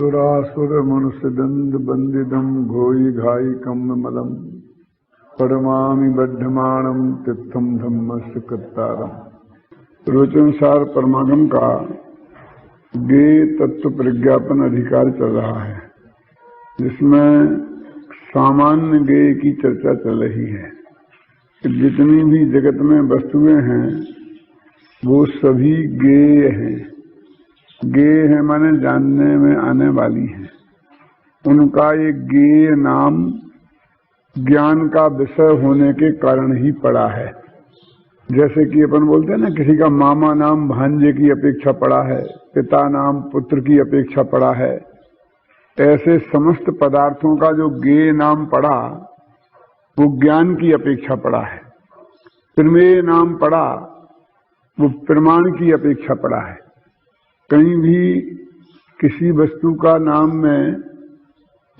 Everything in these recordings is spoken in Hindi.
सुरासुर मनुष्य दंड बंदिदम घोई घाई कम मलम परमा बद्धमाणम तिथम धम्मस्य कृतारम। रोचनुसार परमागम का गेय तत्व प्रज्ञापन अधिकार चल रहा है, जिसमें सामान्य गेय की चर्चा चल रही है। जितनी भी जगत में वस्तुएं हैं वो सभी गेय हैं। गेय है माने जानने में आने वाली है। उनका एक गेय नाम ज्ञान का विषय होने के कारण ही पड़ा है। जैसे कि अपन बोलते हैं ना, किसी का मामा नाम भांजे की अपेक्षा पड़ा है, पिता नाम पुत्र की अपेक्षा पड़ा है। ऐसे समस्त पदार्थों का जो गेय नाम पड़ा वो ज्ञान की अपेक्षा पड़ा है। प्रमेय नाम पड़ा वो प्रमाण की अपेक्षा पड़ा है। कहीं भी किसी वस्तु का नाम में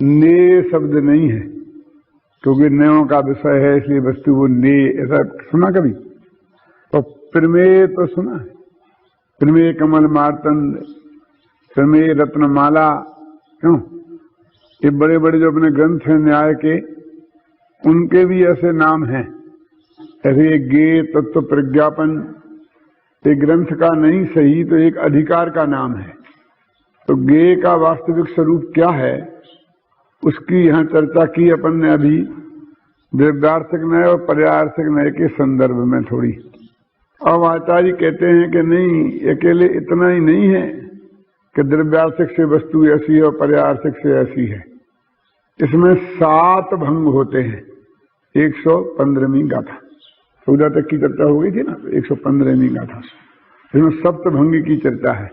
नेय शब्द नहीं है, क्योंकि नयों का विषय है इसलिए वस्तु वो नेय, ऐसा सुना कभी? तो प्रमेय तो सुना है, प्रमेय कमल मार्तंड, प्रमेय रत्नमाला। क्यों? ये बड़े बड़े जो अपने ग्रंथ हैं न्याय के, उनके भी ऐसे नाम हैं। ऐसे गेय तत्व प्रज्ञापन एक ग्रंथ का नहीं सही तो एक अधिकार का नाम है। तो गेय का वास्तविक स्वरूप क्या है उसकी यहाँ चर्चा की अपन ने अभी द्रव्यार्थक न्याय और पर्यार्थक न्याय के संदर्भ में थोड़ी। अब आचार्य कहते हैं कि नहीं, अकेले इतना ही नहीं है कि द्रव्यार्थक से वस्तु ऐसी है और पर्यार्थक से ऐसी है। इसमें 7 भंग होते हैं। 115वीं गाथा 14 तक की चर्चा हो गई थी ना, 115वीं गाथा, इसमें सप्तभंग की चर्चा है।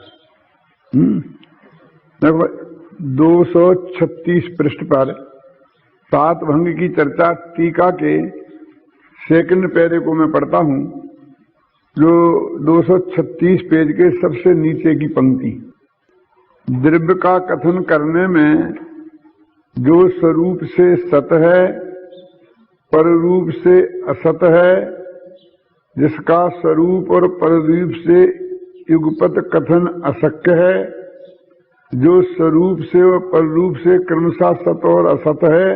236 पृष्ठ पर 7 भंग की चर्चा टीका के सेकंड पैरे को मैं पढ़ता हूं, जो 236 पेज के सबसे नीचे की पंक्ति। द्रव्य का कथन करने में जो स्वरूप से सत है, पररूप से असत है, जिसका स्वरूप और पररूप से युगपत कथन अशक्य है, जो स्वरूप से और पररूप से क्रमशः सत और असत है,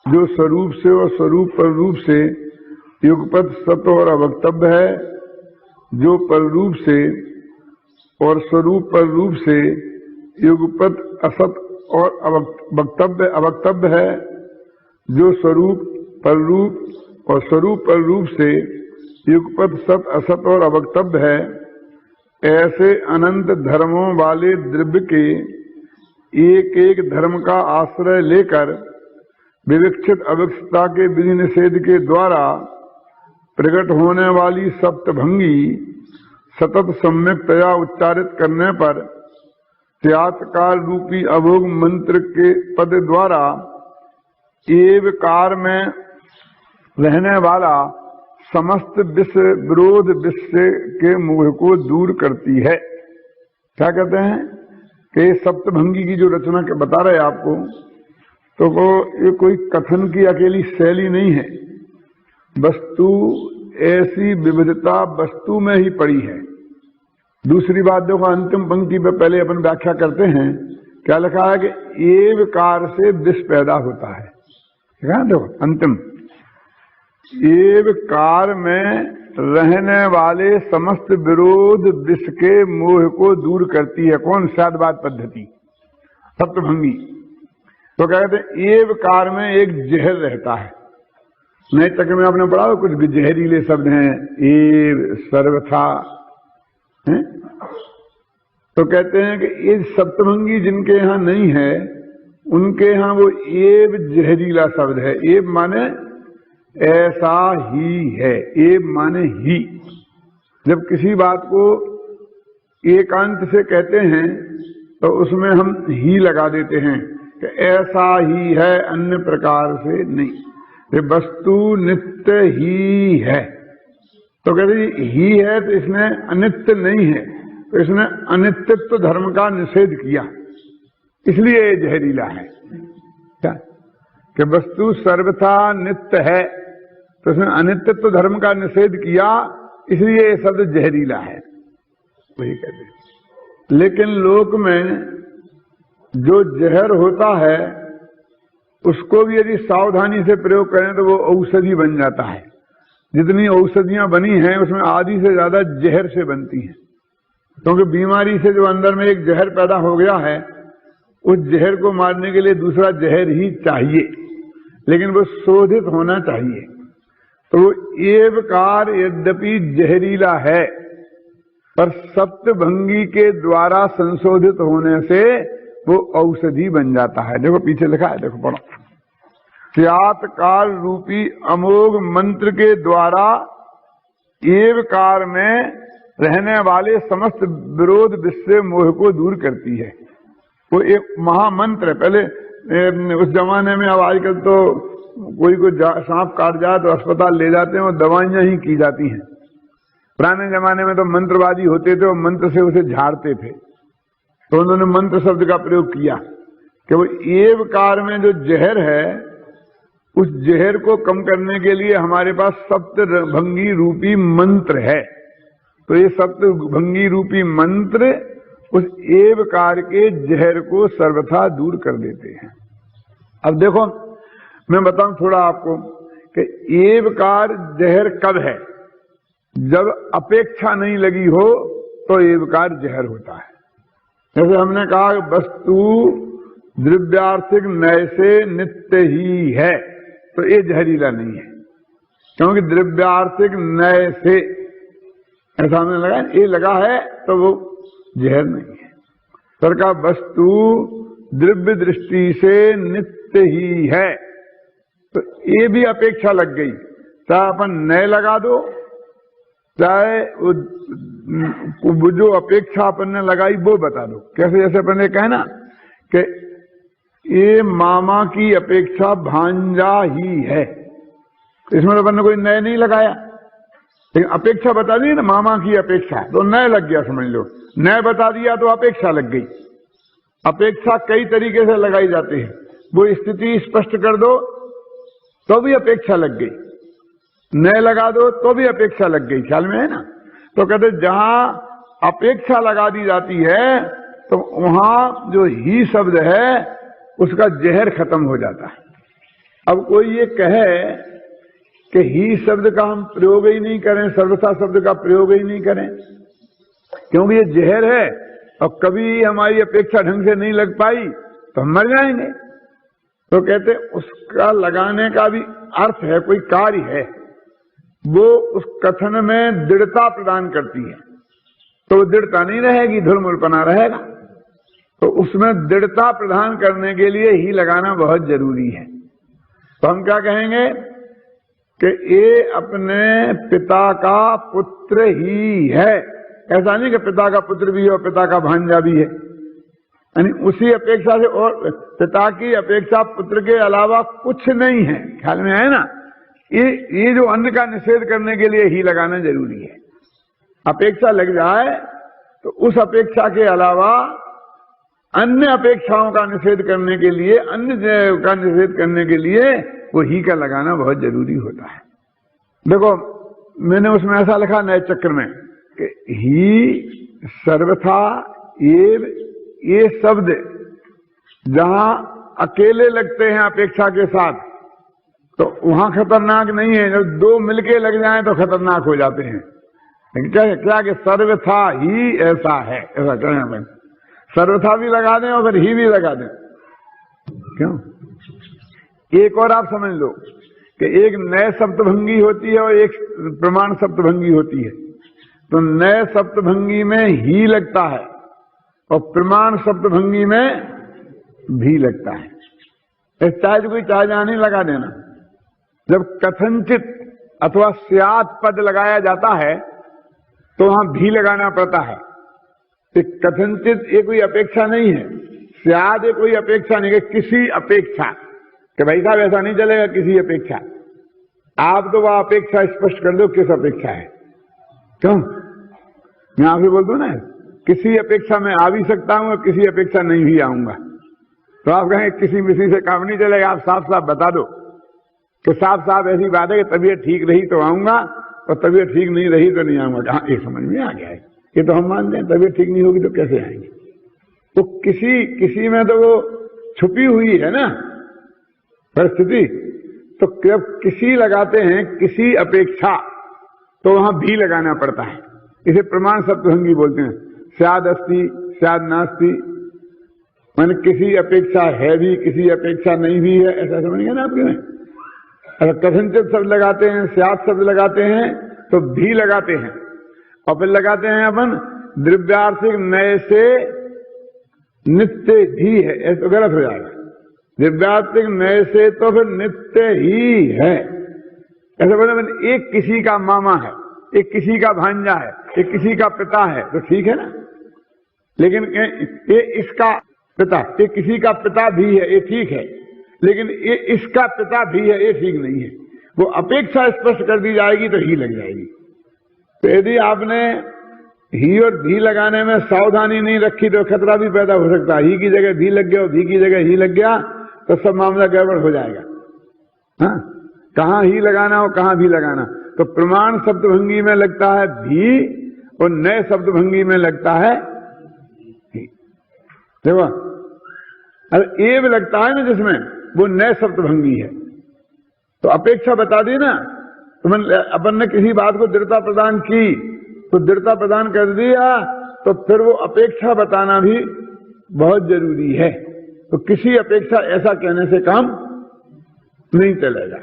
जो स्वरूप से और स्वरूप पररूप से युगपत सत और अवक्तव्य है, जो पररूप से और स्वरूप पररूप से युगपत असत और अवक्तव्य है, जो स्वरूप पररूप और स्वरूप पररूप से युगपत सत असत और अवक्तव्य है। ऐसे अनंत धर्मों वाले द्रव्य के एक एक धर्म का आश्रय लेकर विवक्षित अविक्षितता के विधि निषेध के द्वारा प्रकट होने वाली सप्तभंगी सतत सम्यक्तया उच्चारित करने पर त्यागकाल रूपी अभोग मंत्र के पद द्वारा एवकार में रहने वाला समस्त विश्व विरोध विश्व के मोह को दूर करती है। क्या कहते हैं कि सप्तभंगी की जो रचना के बता रहे आपको, तो वो ये कोई कथन की अकेली शैली नहीं है। वस्तु ऐसी विविधता वस्तु में ही पड़ी है। दूसरी बात देखो, अंतिम पंक्ति पे पहले अपन व्याख्या करते हैं, क्या लिखा है कि एवकार से विश्व पैदा होता है। देखो अंतिम, एवकार में रहने वाले समस्त विरोध विश्व के मोह को दूर करती है। कौन? साधवाद पद्धति सप्तभंगी। तो कहते हैं एवकार में एक जहर रहता है। नए तक में आपने पढ़ा कुछ जहरीले शब्द हैं, एव, सर्वथा है? तो कहते हैं कि ये सप्तभंगी जिनके यहाँ नहीं है, उनके यहाँ वो एव जहरीला शब्द है। एव माने ऐसा ही है, एव माने ही। जब किसी बात को एकांत से कहते हैं तो उसमें हम ही लगा देते हैं कि ऐसा ही है, अन्य प्रकार से नहीं। ये वस्तु नित्य ही है। तो कहते ही है तो इसने अनित्य नहीं है, तो इसने अनित्यत्व धर्म का निषेध किया, इसलिए ये जहरीला है। क्या कि वस्तु सर्वथा नित्य है, तो इसने अनित्यत्व धर्म का निषेध किया, इसलिए ये शब्द जहरीला है, वही कहते हैं। लेकिन लोक में जो जहर होता है उसको भी यदि सावधानी से प्रयोग करें तो वो औषधि बन जाता है। जितनी औषधियां बनी हैं उसमें आधी से ज्यादा जहर से बनती हैं, क्योंकि बीमारी से जो अंदर में एक जहर पैदा हो गया है, उस जहर को मारने के लिए दूसरा जहर ही चाहिए, लेकिन वो शोधित होना चाहिए। तो एवकार यद्यपि जहरीला है, पर सप्तभंगी के द्वारा संशोधित होने से वो औषधि बन जाता है। देखो पीछे लिखा है, देखो पढ़ो। स्यात्काल रूपी अमोघ मंत्र के द्वारा एवकार में रहने वाले समस्त विरोध विश्व मोह को दूर करती है। वो एक महामंत्र है। पहले उस जमाने में, अब आजकल तो कोई को सांप काट जाए तो अस्पताल ले जाते हैं और दवाइयां ही की जाती हैं। पुराने जमाने में तो मंत्रवादी होते थे और मंत्र से उसे झाड़ते थे, तो उन्होंने मंत्र शब्द का प्रयोग किया कि वो एवकार में जो जहर है, उस जहर को कम करने के लिए हमारे पास सप्तभंगी रूपी मंत्र है। तो ये सप्तभंगी रूपी मंत्र उस एवकार के जहर को सर्वथा दूर कर देते हैं। अब देखो मैं बताऊं थोड़ा आपको कि एवकार जहर कब है। जब अपेक्षा नहीं लगी हो तो एवकार जहर होता है। जैसे हमने कहा वस्तु द्रव्यार्थिक नय से नित्य ही है, तो ये जहरीला नहीं है, क्योंकि द्रव्यार्थिक नय से ऐसा हमने लगा, ये लगा है तो वो जहर नहीं है। सर का वस्तु द्रव्य दृष्टि से नित्य ही है, तो ये भी अपेक्षा लग गई। चाहे अपन नए लगा दो, चाहे वो जो अपेक्षा अपन ने लगाई वो बता दो। कैसे? जैसे अपन ने कहा ना कि ये मामा की अपेक्षा भांजा ही है, इसमें अपन ने कोई नए नहीं लगाया, लेकिन अपेक्षा बता दी ना, मामा की अपेक्षा, तो नए लग गया समझ लो। नए बता दिया तो अपेक्षा लग गई। अपेक्षा कई तरीके से लगाई जाती है। वो स्थिति स्पष्ट कर दो तो भी अपेक्षा लग गई, नए लगा दो तो भी अपेक्षा लग गई। ख्याल में है ना? तो कहते जहां अपेक्षा लगा दी जाती है तो वहां जो ही शब्द है उसका जहर खत्म हो जाता है। अब कोई ये कहे कि ही शब्द का हम प्रयोग ही नहीं करें, सर्वथा शब्द का प्रयोग ही नहीं करें, क्योंकि ये जहर है और कभी हमारी अपेक्षा ढंग से नहीं लग पाई तो हम मर जाएंगे। तो कहते उसका लगाने का भी अर्थ है, कोई कार्य है, वो उस कथन में दृढ़ता प्रदान करती है। तो वो दृढ़ता नहीं रहेगी, धुलमुलपना रहेगा। तो उसमें दृढ़ता प्रदान करने के लिए ही लगाना बहुत जरूरी है। तो हम क्या कहेंगे कि ये अपने पिता का पुत्र ही है। ऐसा नहीं कि पिता का पुत्र भी है और पिता का भांजा भी है, यानी उसी अपेक्षा से, और पिता की अपेक्षा पुत्र के अलावा कुछ नहीं है। ख्याल में है ना? ये जो अन्न का निषेध करने के लिए ही लगाना जरूरी है। अपेक्षा लग जाए तो उस अपेक्षा के अलावा अन्य अपेक्षाओं का निषेध करने के लिए, अन्य का निषेध करने के लिए वो ही का लगाना बहुत जरूरी होता है। देखो मैंने उसमें ऐसा लिखा नए चक्र में कि ही, सर्वथा, एव, ये शब्द जहां अकेले लगते हैं अपेक्षा के साथ तो वहां खतरनाक नहीं है। जब दो मिलके लग जाएं तो खतरनाक हो जाते हैं। क्या कि सर्वथा ही ऐसा है, ऐसा कहें अपन। सर्वथा भी लगा दें और फिर ही भी लगा दें। क्यों? एक और आप समझ लो कि एक नए सप्तभंगी होती है और एक प्रमाण सप्तभंगी होती है। तो नए सप्तभंगी में ही लगता है और प्रमाण सप्तभंगी में भी लगता है। इस चाहे कोई चाहे जहां नहीं लगा देना। जब कथनचित अथवा स्यात् पद लगाया जाता है तो वहां भी लगाना पड़ता है। तो कथनचित ये कोई अपेक्षा नहीं है, स्यात् ये कोई अपेक्षा नहीं है, किसी अपेक्षा कि भाई साहब ऐसा नहीं चलेगा, किसी अपेक्षा। आप तो वह अपेक्षा स्पष्ट कर दो किस अपेक्षा है। क्यों? मैं आपसे बोल दूं ना, किसी अपेक्षा में आ भी सकता हूं और किसी अपेक्षा नहीं भी आऊंगा। तो आप कहें किसी किसी से काम नहीं चलेगा, आप साफ साफ बता दो कि साफ साफ ऐसी बात है कि तबीयत ठीक रही तो आऊंगा और तबीयत ठीक नहीं रही तो नहीं आऊंगा। हाँ, ये समझ में आ गया है। ये तो हम मानते हैं, तबीयत ठीक नहीं होगी तो कैसे आएंगे। तो किसी में तो वो छुपी हुई है ना परिस्थिति। तो जब किसी लगाते हैं किसी अपेक्षा, तो वहां भी लगाना पड़ता है। इसे प्रमाण सप्तभंगी बोलते हैं। स्याद अस्ति स्याद नास्ति, माने किसी अपेक्षा है भी किसी अपेक्षा नहीं भी है, ऐसा समझेंगे ना आपके में। अगर कथनचित शब्द लगाते हैं, स्याद शब्द लगाते हैं, तो भी लगाते हैं, और फिर लगाते हैं अपन द्रव्यार्थिक नए से नित्य ही है, ऐसा गलत हो जाएगा। दिव्यात्मिक नए से तो फिर नित्य ही है, ऐसे बोले एक किसी का मामा है, एक किसी का भांजा है, एक किसी का पिता है, तो ठीक है ना। लेकिन ये इसका पिता, ये किसी का पिता भी है, ये ठीक है, लेकिन ये इसका पिता भी है, ये ठीक नहीं है। वो अपेक्षा स्पष्ट कर दी जाएगी तो ही लग जाएगी। तो यदि आपने ही और भी लगाने में सावधानी नहीं रखी तो खतरा भी पैदा हो सकता है। ही की जगह भी लग गया और भी की जगह ही लग गया तो सब मामला गड़बड़ हो जाएगा। हाँ, कहां ही लगाना और कहां भी लगाना। तो प्रमाण शब्दभंगी में लगता है भी और नए शब्दभंगी में लगता है ही। देखो, अब एव लगता है ना जिसमें, वो नए शब्दभंगी है। तो अपेक्षा बता दी ना, तो अपन ने किसी बात को दृढ़ता प्रदान की, तो दृढ़ता प्रदान कर दिया, तो फिर वो अपेक्षा बताना भी बहुत जरूरी है। तो किसी अपेक्षा ऐसा कहने से काम नहीं चलेगा।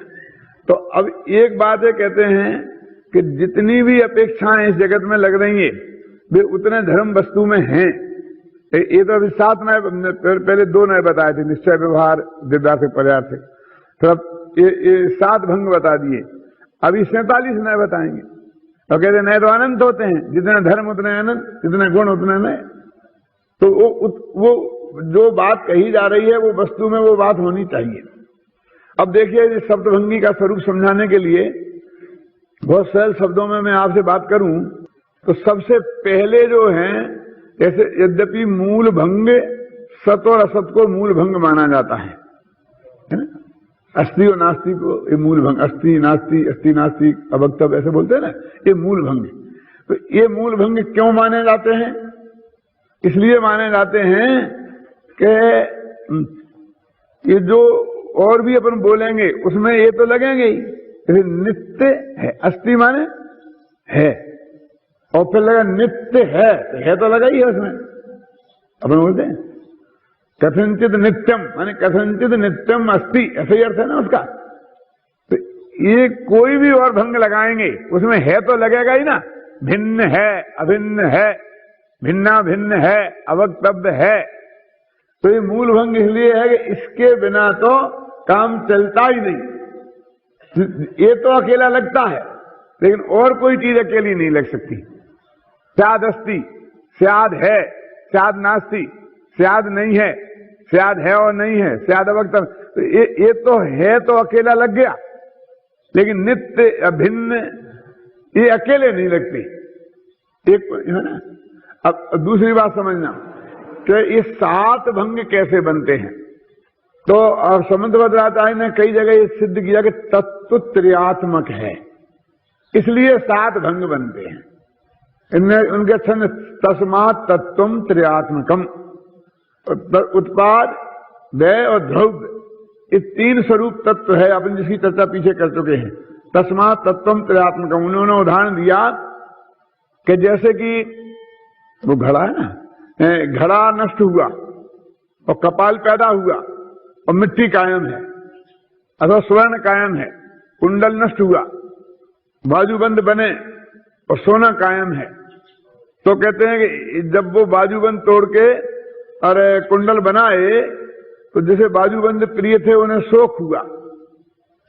तो अब एक बात है, कहते हैं कि जितनी भी अपेक्षाएं इस जगत में लग रही है वे उतने धर्म वस्तु में हैं। ये तो अभी 7 नए, पहले 2 नए बताए थे, निश्चय व्यवहार दिव्यार्थिक पर्यार्थिक, तो अब ये 7 भंग बता दिए, अभी 47 नए बताएंगे। तो कहते नए तो अनंत होते हैं, जितने धर्म उतने अनंत, जितने गुण उतने नए। तो वो जो बात कही जा रही है वो वस्तु में वो बात होनी चाहिए। अब देखिए, इस शब्दभंगी का स्वरूप समझाने के लिए बहुत सरल शब्दों में मैं आपसे बात करूं तो सबसे पहले जो है, जैसे यद्यपि मूल भंग सत और असत को मूल भंग माना जाता है ना, अस्थि और नास्ति को ये मूल भंग, अस्थि नास्ति अवक्तव्य ऐसे बोलते हैं ना, ये मूल भंग। तो ये मूल भंग क्यों माने जाते हैं? इसलिए माने जाते हैं कि ये जो और भी अपन बोलेंगे उसमें ये तो लगेंगे ही। नित्य है, अस्थि माने है, और फिर लगा नित्य है तो लगा ही है उसमें। अपन बोलते हैं कथनचित नित्यम, माने कथनचित नित्यम अस्ति, ऐसा ही अर्थ है ना उसका। तो ये कोई भी और भंग लगाएंगे उसमें है तो लगेगा ही ना। भिन्न है, अभिन्न है, भिन्ना भिन्न है, अवक्तव्य है। तो ये मूल भंग इसलिए है कि इसके बिना तो काम चलता ही नहीं। ये तो अकेला लगता है, लेकिन और कोई चीज अकेली नहीं लग सकती। स्याद अस्ति, स्याद है, स्याद नास्ति, स्याद नहीं है, स्याद है और नहीं है, स्याद अवक्तव्य। तो ये तो है तो अकेला लग गया, लेकिन नित्य अभिन्न ये अकेले नहीं लगती। एक है ना। अब दूसरी बात समझना कि ये 7 भंग कैसे बनते हैं। तो और समन्त भद्राचार्य ने कई जगह ये सिद्ध किया कि तत्व त्रयात्मक है, इसलिए 7 भंग बनते हैं। इनमें उनके छंद तस्मात् तत्वम त्रयात्मकम, उत्पाद, व्यय और द्रव्य, ये 3 स्वरूप तत्व है। अपन जिसकी चर्चा पीछे कर चुके हैं। तस्मात् तत्वम त्रयात्मकम, उन्होंने उदाहरण दिया कि जैसे कि वो घड़ा है ना, घड़ा नष्ट हुआ और कपाल पैदा हुआ और मिट्टी कायम है, अथवा स्वर्ण कायम है। कुंडल नष्ट हुआ, बाजूबंद बने और सोना कायम है। तो कहते हैं कि जब वो बाजूबंद तोड़ के और कुंडल बनाए तो जिसे बाजूबंद प्रिय थे उन्हें शोक हुआ,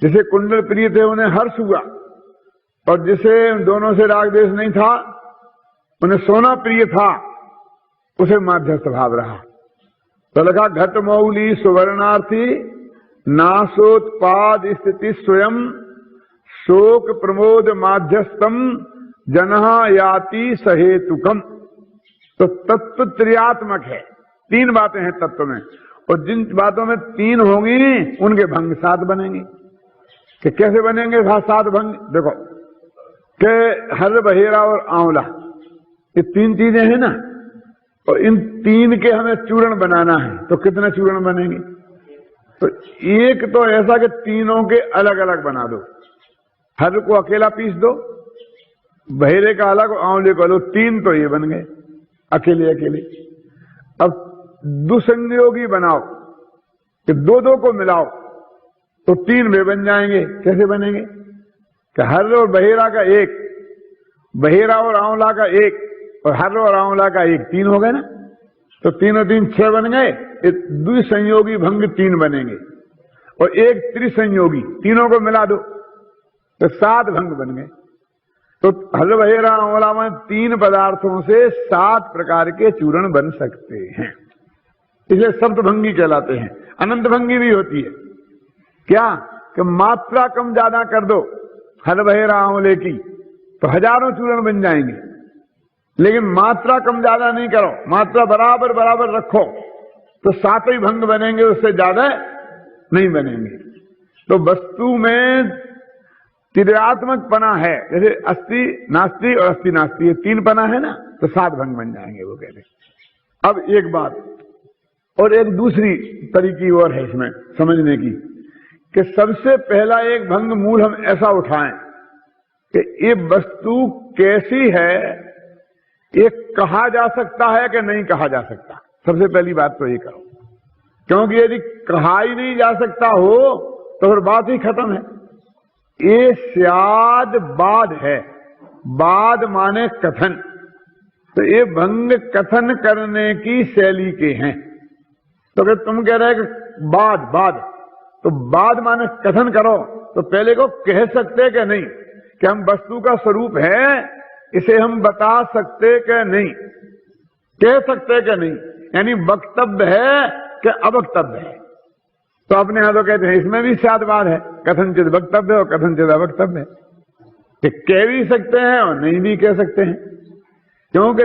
जिसे कुंडल प्रिय थे उन्हें हर्ष हुआ, और जिसे दोनों से राग द्वेष नहीं था उन्हें सोना प्रिय था, उसे माध्यस्थ भाव रहा। तो लगा घट मौली सुवर्णार्थी नाशोत्पाद स्थिति स्वयं शोक प्रमोद माध्यस्थम जनहा याति सहेतुकम। तो तत्व त्रयात्मक है, 3 बातें हैं तत्व में, और जिन बातों में 3 होंगी उनके भंग 7 बनेंगे। कि कैसे बनेंगे 7 भंग? देखो कि हर बहेरा और आंवला, ये 3 चीजें हैं ना, और इन 3 के हमें चूर्ण बनाना है, तो कितने चूर्ण बनेंगे? तो एक तो ऐसा कि तीनों के अलग अलग बना दो, हर को अकेला पीस दो, बहेरे का अलग, आंवले को अलग, 3 तो ये बन गए अकेले अकेले। अब दुसंयोगी बनाओ कि 2-2 को मिलाओ तो 3 वे बन जाएंगे। कैसे बनेंगे? कि हर और बहेरा का 1, बहेरा और आंवला का 1, और हर और आंवला का 1, 3 हो गए ना। तो 3 और 3 6 बन गए। द्विसंयोगी भंग 3 बनेंगे और 1 त्रिसंयोगी, तीनों को मिला दो तो 7 भंग बन गए। तो हर बहेरा आंवला में 3 पदार्थों से 7 प्रकार के चूर्ण बन सकते हैं, इसलिए सप्तभंगी कहलाते हैं। अनंत भंगी भी होती है। क्या कि मात्रा कम ज्यादा कर दो हर बहेरा आंवले की तो हजारों चूर्ण बन जाएंगे, लेकिन मात्रा कम ज्यादा नहीं करो, मात्रा बराबर बराबर रखो तो 7 ही भंग बनेंगे, उससे ज्यादा नहीं बनेंगे। तो वस्तु में त्रियात्मक पना है, जैसे अस्थि नास्ति और अस्थि नास्ति, ये 3 पना है ना, तो 7 भंग बन जाएंगे वो कहते। अब एक बात और एक दूसरी तरीकी और है इसमें समझने की कि सबसे पहला एक भंग मूल हम ऐसा उठाएं कि ये वस्तु कैसी है, ये कहा जा सकता है कि नहीं कहा जा सकता। सबसे पहली बात तो ये करो, क्योंकि यदि कहा ही नहीं जा सकता हो तो फिर बात ही खत्म है। ये स्याद बाद है, बाद माने कथन, तो ये भंग कथन करने की शैली के हैं। तो अगर तुम कह रहे कि बाद, तो बाद माने कथन करो, तो पहले को कह सकते कि नहीं कि हम वस्तु का स्वरूप है, इसे हम बता सकते कि नहीं, कह सकते कि नहीं, यानी वक्तव्य है कि अवक्तव्य है। तो अपने यहां तो कहते हैं इसमें भी स्यादवाद है, कथनचित वक्तव्य और कथनचित अवक्तव्य है, कि कह भी सकते हैं और नहीं भी कह सकते हैं, क्योंकि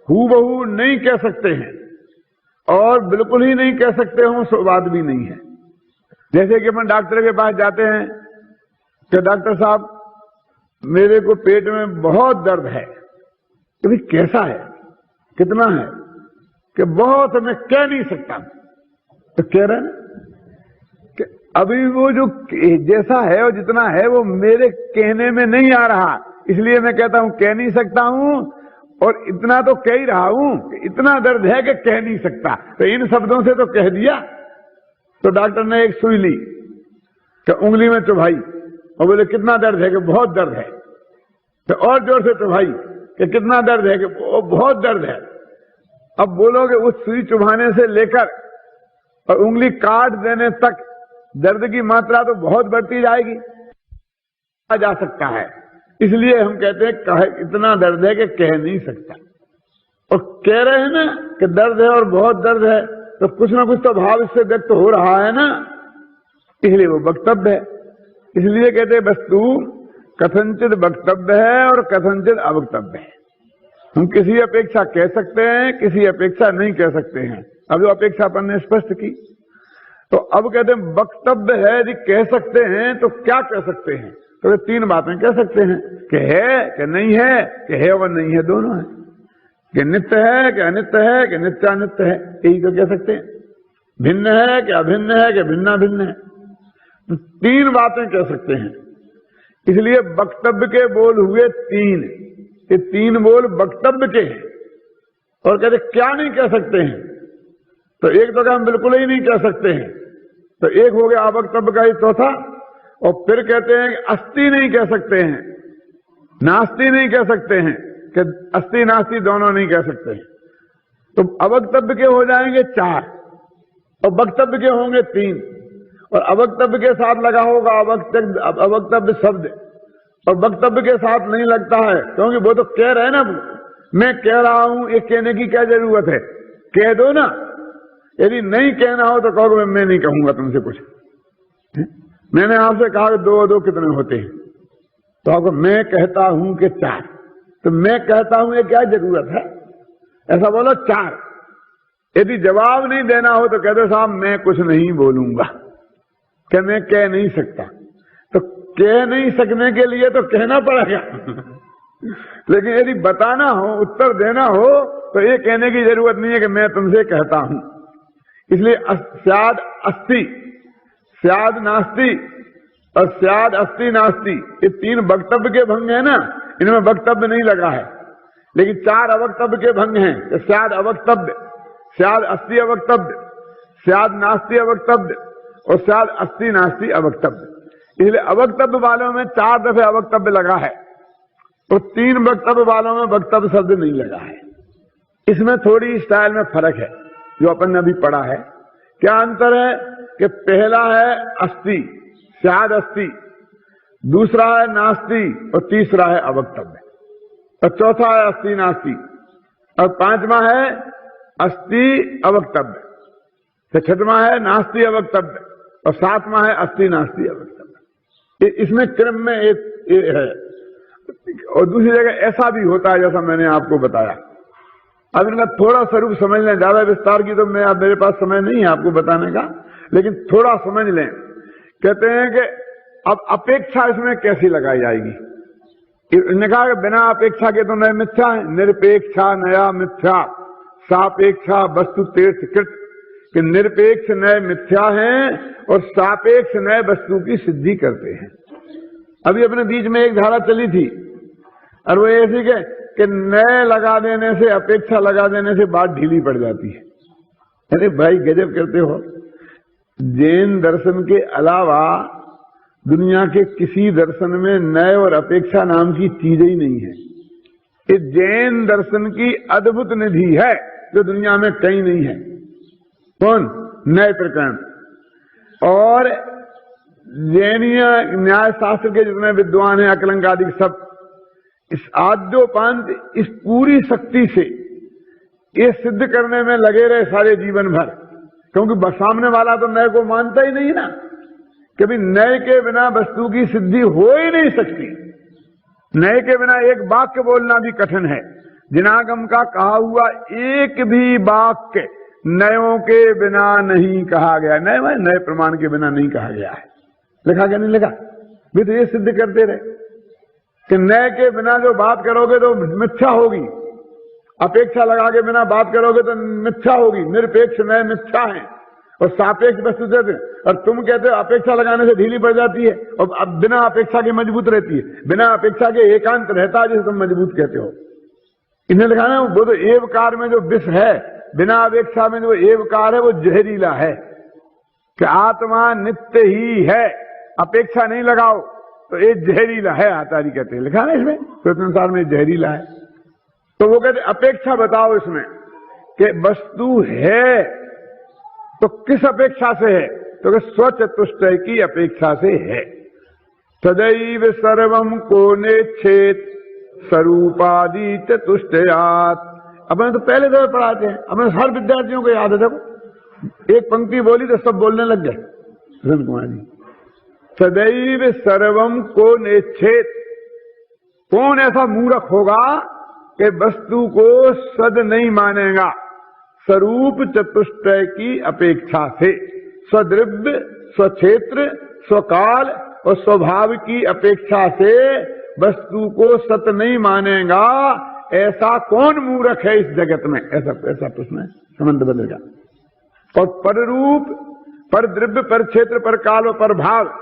हूबहू नहीं कह सकते हैं और बिल्कुल ही नहीं कह सकते हो, सो बात भी नहीं है। जैसे कि अपन डॉक्टर के पास जाते हैं कि डॉक्टर साहब मेरे को पेट में बहुत दर्द है, तो भाई कैसा है, कितना है, कि बहुत, मैं कह नहीं सकता। तो कह रहे हैं कि अभी वो जो जैसा है और जितना है वो मेरे कहने में नहीं आ रहा, इसलिए मैं कहता हूं कह नहीं सकता हूं, और इतना तो कह ही रहा हूं कि इतना दर्द है कि कह नहीं सकता। तो इन शब्दों से तो कह दिया। तो डॉक्टर ने एक सुई ली कि उंगली में चुभाई और बोले कितना दर्द है, कि बहुत दर्द है। तो और जोर से चुभाई कि कितना दर्द है, कि बहुत दर्द है। अब बोलोगे उस सुई चुभाने से लेकर और उंगली काट देने तक दर्द की मात्रा तो बहुत बढ़ती जाएगी, जा सकता है। इसलिए हम कहते हैं कहे इतना दर्द है कि कह नहीं सकता, और कह रहे हैं ना कि दर्द है और बहुत दर्द है, तो कुछ ना कुछ तो भाव इससे व्यक्त हो रहा है ना, इसलिए वो वक्तव्य है। इसलिए कहते हैं वस्तु कथनचित वक्तव्य है और कथनचित अवक्तव्य है। हम किसी अपेक्षा कह सकते हैं, किसी अपेक्षा नहीं कह सकते हैं। अब जो अपेक्षा अपन ने स्पष्ट की, तो अब कहते हैं वक्तव्य है, यदि कह सकते हैं तो क्या कह सकते हैं? तो वे 3 बातें कह सकते हैं कि है कि नहीं है, कि है और नहीं है, दोनों है, कि नित्य है कि अनित्य है, कि नित्यानित्य है, यही तो कह सकते हैं। भिन्न है कि अभिन्न है, कि भिन्ना भिन्न है, तो 3 बातें कह सकते हैं। इसलिए वक्तव्य के बोल हुए 3, ये 3 बोल वक्तव्य के हैं। और कहते क्या नहीं कह सकते हैं? तो एक तो हम बिल्कुल ही नहीं कह सकते हैं, तो एक हो गया अवक्तव्य का ही चौथा। और फिर कहते हैं कि अस्थि नहीं कह सकते हैं, नास्ति नहीं कह सकते हैं, कि अस्थि नास्ति दोनों नहीं कह सकते हैं। तो अवक्तव्य के हो जाएंगे 4 और वक्तव्य के होंगे 3, और अवक्तव्य के साथ लगा होगा अवक्तव्य शब्द, और वक्तव्य के साथ नहीं लगता है, क्योंकि वो तो कह रहे हैं ना, मैं कह रहा हूं, ये कहने की क्या जरूरत है, कह दो ना। यदि नहीं कहना हो तो कहोगे मैं नहीं कहूंगा तुमसे कुछ। मैंने आपसे कहा कि 2 और 2 कितने होते हैं, तो आपको मैं कहता हूं कि 4, तो मैं कहता हूं ये क्या जरूरत है, ऐसा बोलो 4। यदि जवाब नहीं देना हो तो कहते साहब मैं कुछ नहीं बोलूंगा, कि मैं कह नहीं सकता। तो कह नहीं सकने के लिए तो कहना पड़ेगा लेकिन यदि बताना हो, उत्तर देना हो, तो ये कहने की जरूरत नहीं है कि मैं तुमसे कहता हूं। इसलिए स्याद अस्ति, स्याद नास्ति और स्याद अस्ति नास्ति, ये 3 वक्तव्य के भंग है ना, इनमें वक्तव्य नहीं लगा है, लेकिन 4 अवक्तव्य के भंग हैं। स्याद अवक्तव्य, स्याद अस्ति अवक्तव्य, स्याद नास्ति अवक्तव्य और स्याद अस्ति नास्ति अवक्तव्य। इसलिए अवक्तव्य वालों में 4 दफे अवक्तव्य लगा है और 3 वक्तव्य वालों में वक्तव्य शब्द नहीं लगा है। इसमें थोड़ी स्टाइल में फर्क है जो अपन ने अभी पढ़ा है। क्या अंतर है कि पहला है अस्ति, स्याद अस्ति, दूसरा है नास्ति और तीसरा है अवक्तव्य, और चौथा है अस्ति नास्ति, और 5वां है अस्ति अवक्तव्य, तो 6वां है नास्ति अवक्तव्य और 7वां है अस्ति नास्ति अवक्तव्य। इसमें क्रम में एक है। और दूसरी जगह ऐसा भी होता है जैसा मैंने आपको बताया। अब इनका थोड़ा स्वरूप समझ लें, ज्यादा विस्तार की तो मैं, अब मेरे पास समय नहीं है आपको बताने का, लेकिन थोड़ा समझ लें। कहते हैं कि अब अपेक्षा इसमें कैसी लगाई जाएगी। इन्होंने कहा कि बिना अपेक्षा के तो नए मिथ्या है, निरपेक्षा नया मिथ्या, सापेक्षा वस्तु तीर्थकृत, कि निरपेक्ष नए मिथ्या हैं और सापेक्ष नए वस्तु की सिद्धि करते हैं। अभी अपने बीच में एक धारा चली थी और वो ऐसी कि नए लगा देने से, अपेक्षा लगा देने से बात ढीली पड़ जाती है। अरे भाई गजब करते हो, जैन दर्शन के अलावा दुनिया के किसी दर्शन में नए और अपेक्षा नाम की चीज ही नहीं है। ये जैन दर्शन की अद्भुत निधि है जो दुनिया में कहीं नहीं है। कौन? नए प्रकरण। और जैनीय न्याय शास्त्र के जितने विद्वान हैं, अकलंक आदि सब, इस आद्योपांत इस पूरी शक्ति से ये सिद्ध करने में लगे रहे सारे जीवन भर, क्योंकि सामने वाला तो नए को मानता ही नहीं ना, कभी नए के बिना वस्तु की सिद्धि हो ही नहीं सकती। नए के बिना एक वाक्य बोलना भी कठिन है। जिनागम का कहा हुआ एक भी वाक्य नयों के बिना नहीं कहा गया। नए प्रमाण के बिना नहीं कहा गया है। लिखा क्या नहीं लिखा? भी तो ये सिद्ध करते रहे कि नए के बिना जो बात करोगे तो मिथ्या होगी, अपेक्षा लगा के बिना बात करोगे तो मिथ्या होगी। निरपेक्ष नए मिथ्या है और सापेक्ष वस्तु देते। और तुम कहते हो अपेक्षा लगाने से ढीली पड़ जाती है, और अब बिना अपेक्षा के मजबूत रहती है। बिना अपेक्षा के एकांत रहता है जिसे तुम मजबूत कहते हो। इन्हें लिखा ना, वो तो एवकार में जो विष है, बिना अपेक्षा में जो एवकार है वो जहरीला है, कि आत्मा नित्य ही है, अपेक्षा नहीं लगाओ तो ये जहरीला है। आचार्य कहते हैं, लिखा ना इसमें स्वतंत्र में जहरीला है। तो वो कहते अपेक्षा बताओ इसमें कि वस्तु है तो किस अपेक्षा से है, तो कि स्वचतुष्टय की अपेक्षा से है। सदैव सर्वम को नेच्छेत स्वरूपादि चतुष्टयात्। अपने तो पहले दौर पढ़ाते हैं, अपने हर विद्यार्थियों को याद है। देखो एक पंक्ति बोली तो सब बोलने लग गए। सुरेंद्र कुमार जी, सदैव सर्वम को नेच्छेत। कौन ऐसा मूर्ख होगा कि वस्तु को सद नहीं मानेगा? स्वरूप चतुष्टय की अपेक्षा से, स्वद्रव्य, स्वक्षेत्र, स्वकाल और स्वभाव की अपेक्षा से वस्तु को सत नहीं मानेगा। ऐसा कौन मूर्ख है इस जगत में? ऐसा प्रश्न है, संबंध बदलेगा। और पर रूप, पर द्रव्य, पर क्षेत्र, पर काल और पर भाव,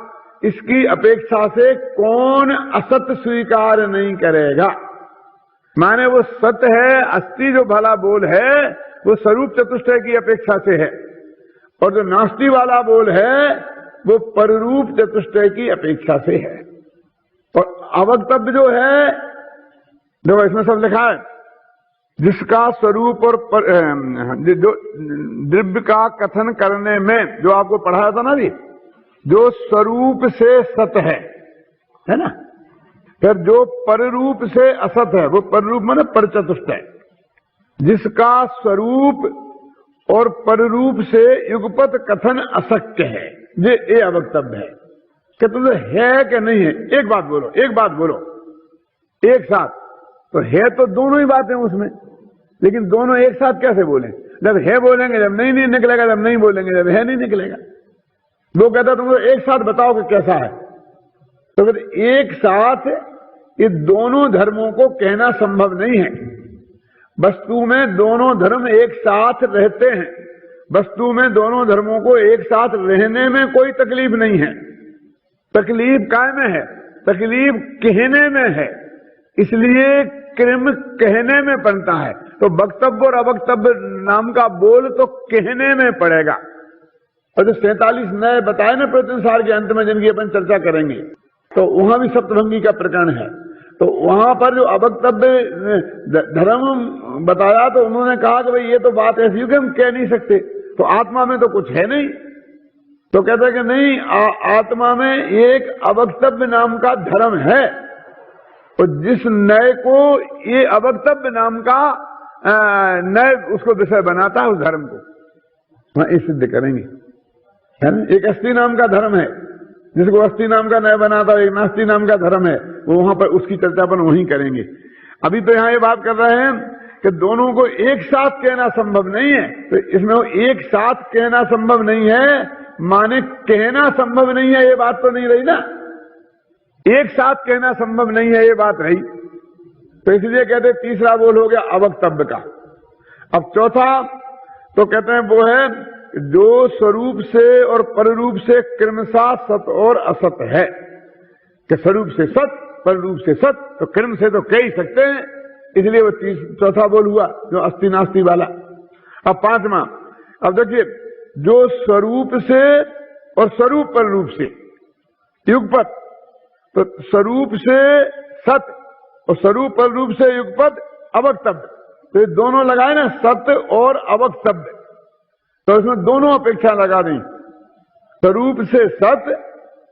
इसकी अपेक्षा से कौन असत स्वीकार नहीं करेगा? माने वो सत्य है, अस्थि जो भला बोल है वो स्वरूप चतुष्टय की अपेक्षा से है, और जो नास्ति वाला बोल है वो पररूप चतुष्टय की अपेक्षा से है। और अवक्तव्य जो है, देखो इसमें सब लिखा है, जिसका स्वरूप और द्रव्य का कथन करने में, जो आपको पढ़ाया था ना भी, जो स्वरूप से सत है ना, फिर जो पररूप से असत है, वो पररूप माने परचतुष्टय। जिसका स्वरूप और पररूप से युगपत कथन असत्य है, ये अवक्तव्य है। कि तुम है कि नहीं है? एक बात बोलो एक साथ। तो है तो दोनों ही बातें उसमें, लेकिन दोनों एक साथ कैसे बोले? जब है बोलेंगे, जब नहीं निकलेगा, जब नहीं बोलेंगे, जब है नहीं निकलेगा। वो कहता तुम एक साथ बताओ कि कैसा है। तो फिर एक साथ ये दोनों धर्मों को कहना संभव नहीं है। वस्तु में दोनों धर्म एक साथ रहते हैं, वस्तु में दोनों धर्मों को एक साथ रहने में कोई तकलीफ नहीं है। तकलीफ काय में है? तकलीफ कहने में है, इसलिए कृम कहने में पड़ता है। तो वक्तव्य और अवक्तव्य नाम का बोल तो कहने में पड़ेगा। और जो 47 नए बताए ना प्रत्यनुसार के अंत में, जिनकी अपन चर्चा करेंगे, तो वहां भी सप्तभंगी का प्रकरण है। तो वहां पर जो अवक्तव्य धर्म बताया, तो उन्होंने कहा कि भाई ये तो बात ऐसी है कि हम कह नहीं सकते, तो आत्मा में तो कुछ है नहीं। तो कहते हैं कि नहीं, आत्मा में एक अवक्तव्य नाम का धर्म है, और जिस नय को ये अवक्तव्य नाम का नय उसको विषय बनाता है, उस धर्म को वहां ये सिद्ध करेंगे। है ना? एक अस्थि नाम का धर्म है, जिसको अस्थि नाम का नय बनाता है, एक नास्ति नाम का धर्म है, वो वहां पर उसकी चर्चा अपन वहीं करेंगे। अभी तो यहाँ ये बात कर रहे हैं कि दोनों को एक साथ कहना संभव नहीं है। तो इसमें वो एक साथ कहना संभव नहीं है, माने कहना संभव नहीं है, ये बात तो नहीं रही ना। एक साथ कहना संभव नहीं है, ये बात रही। तो इसलिए कहते तीसरा बोल हो गया अवक्तव्य का। अब चौथा तो कहते हैं वो है जो स्वरूप से और पररूप से क्रमशः सत और असत है, कि स्वरूप से सत, पररूप से सत, तो क्रम से तो कह ही सकते हैं, इसलिए वो चौथा बोल हुआ जो अस्थि नास्ति वाला। अब पांचवा, अब देखिए, जो स्वरूप से और स्वरूप पर रूप से युगपत, तो स्वरूप से सत और स्वरूप पर रूप से युगपत अवक्तव्य, तो ये दोनों लगाए ना, सत्य और अवक्तव्य, तो इसमें दोनों अपेक्षा लगा दी। स्वरूप से सत्य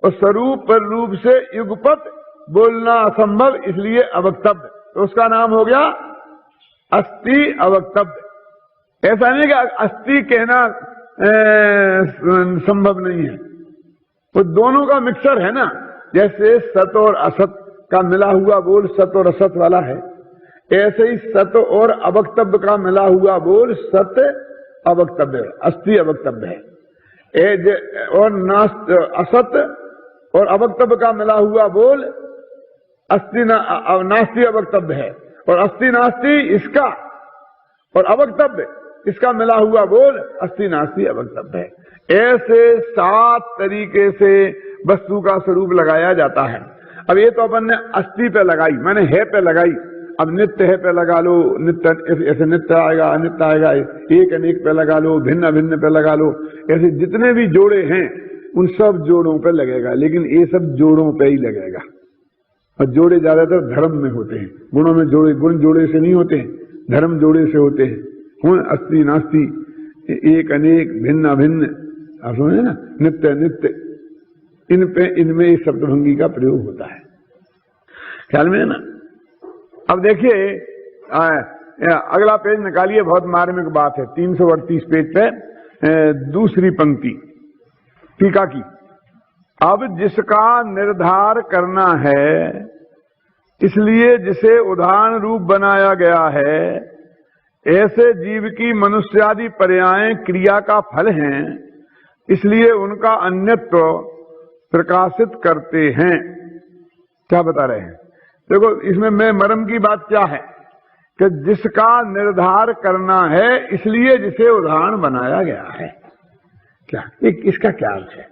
और स्वरूप पर रूप से युगपत बोलना असंभव, इसलिए अवक्तव्य, तो उसका नाम हो गया अस्थि अवक्तव्य। ऐसा नहीं कि अस्थि कहना संभव नहीं है, वो दोनों का मिक्सर है ना। जैसे सत और असत का मिला हुआ बोल सत और असत वाला है, ऐसे ही सत और अवक्तव्य का मिला हुआ बोल सत्य अवक्तव्य है, अस्थि अवक्तव्य है। और असत और अवक्तव्य का मिला हुआ बोल अस्थि नास्ति अवक्तव्य है, और अस्थि नास्ति इसका और अवक्तव्य इसका मिला हुआ बोल अस्थि नास्ति अवक्तव्य है। ऐसे 7 तरीके से वस्तु का स्वरूप लगाया जाता है। अब ये तो अपन ने अस्थि पे लगाई, मैंने है पे लगाई, अब नित्य है पे लगा लो, नित्य ऐसे नित्य आएगा, अनित्य आएगा, एक अनेक पे लगा लो, भिन्न अभिन्न पे लगा लो, ऐसे जितने भी जोड़े हैं उन सब जोड़ों पे लगेगा, लेकिन ये सब जोड़ों पे ही लगेगा। और जोड़े ज्यादातर धर्म में होते हैं, गुणों में जोड़े, गुण जोड़े से नहीं होते हैं, धर्म जोड़े से होते हैं। अस्थि नास्ति, एक अनेक, भिन्न अभिन्न, आप समझे ना, नित्य अनित्य, इनमें इस सप्तभंगी का प्रयोग होता है, ख्याल में है ना। अब देखिए अगला पेज निकालिए, बहुत मार्मिक बात है, 338 पेज पे दूसरी पंक्ति टीका की। अब जिसका निर्धार करना है, इसलिए जिसे उदाहरण रूप बनाया गया है, ऐसे जीव की मनुष्यादि पर्याय क्रिया का फल हैं, इसलिए उनका अन्यत्व प्रकाशित करते हैं। क्या बता रहे हैं? देखो, इसमें मैं मर्म की बात क्या है कि जिसका निर्धार करना है, इसलिए जिसे उदाहरण बनाया गया है। क्या इसका क्या अर्थ है?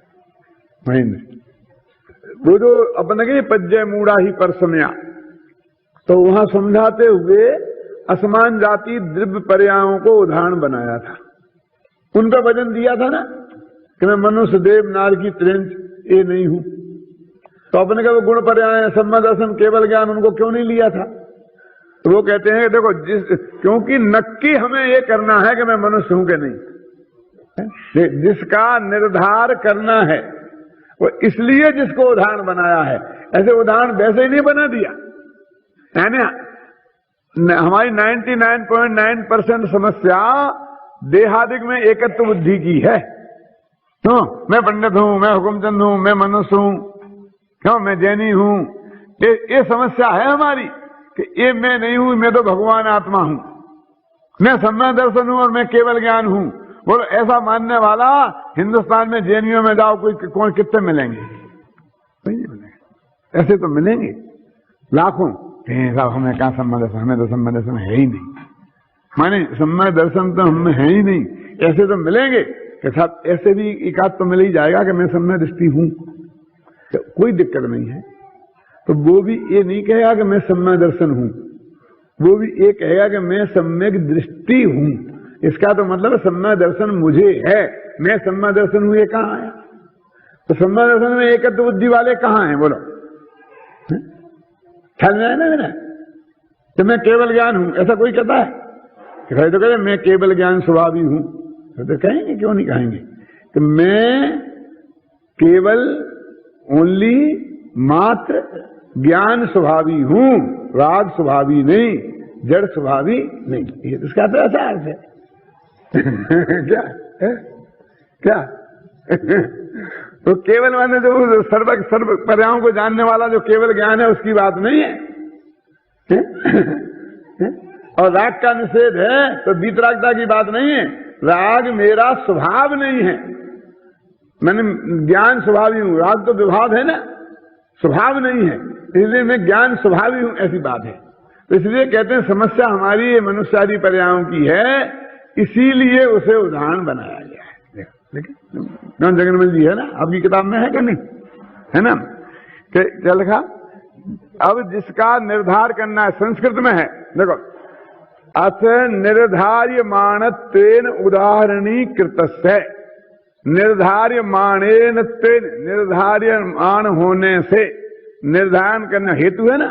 वो जो अपने के पज्जय मूढ़ा ही पर समया, तो वहां समझाते हुए असमान जाति द्रव्य पर्यायों को उदाहरण बनाया था, उनका वजन दिया था ना कि मैं मनुष्य देव नार की त्रिंच ये नहीं हूं। तो अपने का वो गुण पर्याय, सम्मा दर्शन, केवल ज्ञान, उनको क्यों नहीं लिया था? तो वो कहते हैं देखो, क्योंकि नक्की हमें ये करना है कि मैं मनुष्य हूं कि नहीं। जिसका निर्धार करना है वो इसलिए जिसको उदाहरण बनाया है, ऐसे उदाहरण वैसे ही नहीं बना दिया है ना। हमारी 99.9% समस्या देहादिक में एकत्व बुद्धि की है। क्यों? मैं पंडित हूं, मैं हुकुमचंद हूं, मैं मनुष्य हूं, क्यों मैं जैनी हूं, ये समस्या है हमारी कि ये मैं नहीं हूं, मैं तो भगवान आत्मा हूं, मैं सम्यक दर्शन हूं और मैं केवल ज्ञान हूं। बोलो, ऐसा मानने वाला हिंदुस्तान में जैनियों में जाओ, कौन कितने मिलेंगे? नहीं मिलेंगे। ऐसे तो मिलेंगे लाखों। साहब हमें क्या सम्मान दर्शन, हमें तो सम्मान दर्शन है ही नहीं। माने सम्यक दर्शन तो हम में है ही नहीं। ऐसे तो मिलेंगे कि साहब ऐसे भी एकाध तो मिल ही जाएगा कि मैं सम्यक दृष्टि हूं, तो कोई दिक्कत नहीं है। तो वो भी ये नहीं कहेगा कि मैं सम्यक दर्शन हूं, वो भी ये कहेगा कि मैं सम्यक दृष्टि हूं। इसका तो मतलब सम्यक दर्शन मुझे है, मैं सम्यक दर्शन हूं, ये कहां आया? तो सम्यक दर्शन में एकत्व बुद्धि वाले कहां हैं बोलो? ख्याल में आया ना मेरा? तो मैं केवल ज्ञान हूं ऐसा कोई कहता है? तो कहते मैं केवल ज्ञान स्वभावी हूं, तो कहेंगे, क्यों नहीं कहेंगे कि मैं केवल ओनली मात्र ज्ञान स्वभावी हूं, राग स्वभावी नहीं, जड़ स्वभावी नहीं। ये तो इसका तो ऐसा अर्थ है। क्या है? क्या तो केवल माने जो सर्व पर्यायों को जानने वाला जो केवल ज्ञान है उसकी बात नहीं है। और राग का निषेध है तो बीतरागता की बात नहीं है। राग मेरा स्वभाव नहीं है, मैंने ज्ञान स्वभावी हूं। राग तो विभाव है ना, स्वभाव नहीं है, इसलिए मैं ज्ञान स्वभावी हूं, ऐसी बात है। तो इसलिए कहते हैं समस्या हमारी मनुष्य आदि पर्यायों की है, इसीलिए उसे उदाहरण बनाया गया है। देखिए जगन्मल जी है ना, आपकी किताब में है कि नहीं, है ना? क्या लिखा? अब जिसका निर्धार करना है, संस्कृत में है, देखो, अथ निर्धार्यमाणत्वेन उदाहरणीकृतस्य, निर्धार्यमाणेन तेन, निर्धार्यमाण होने से, निर्धारण करना हेतु है ना,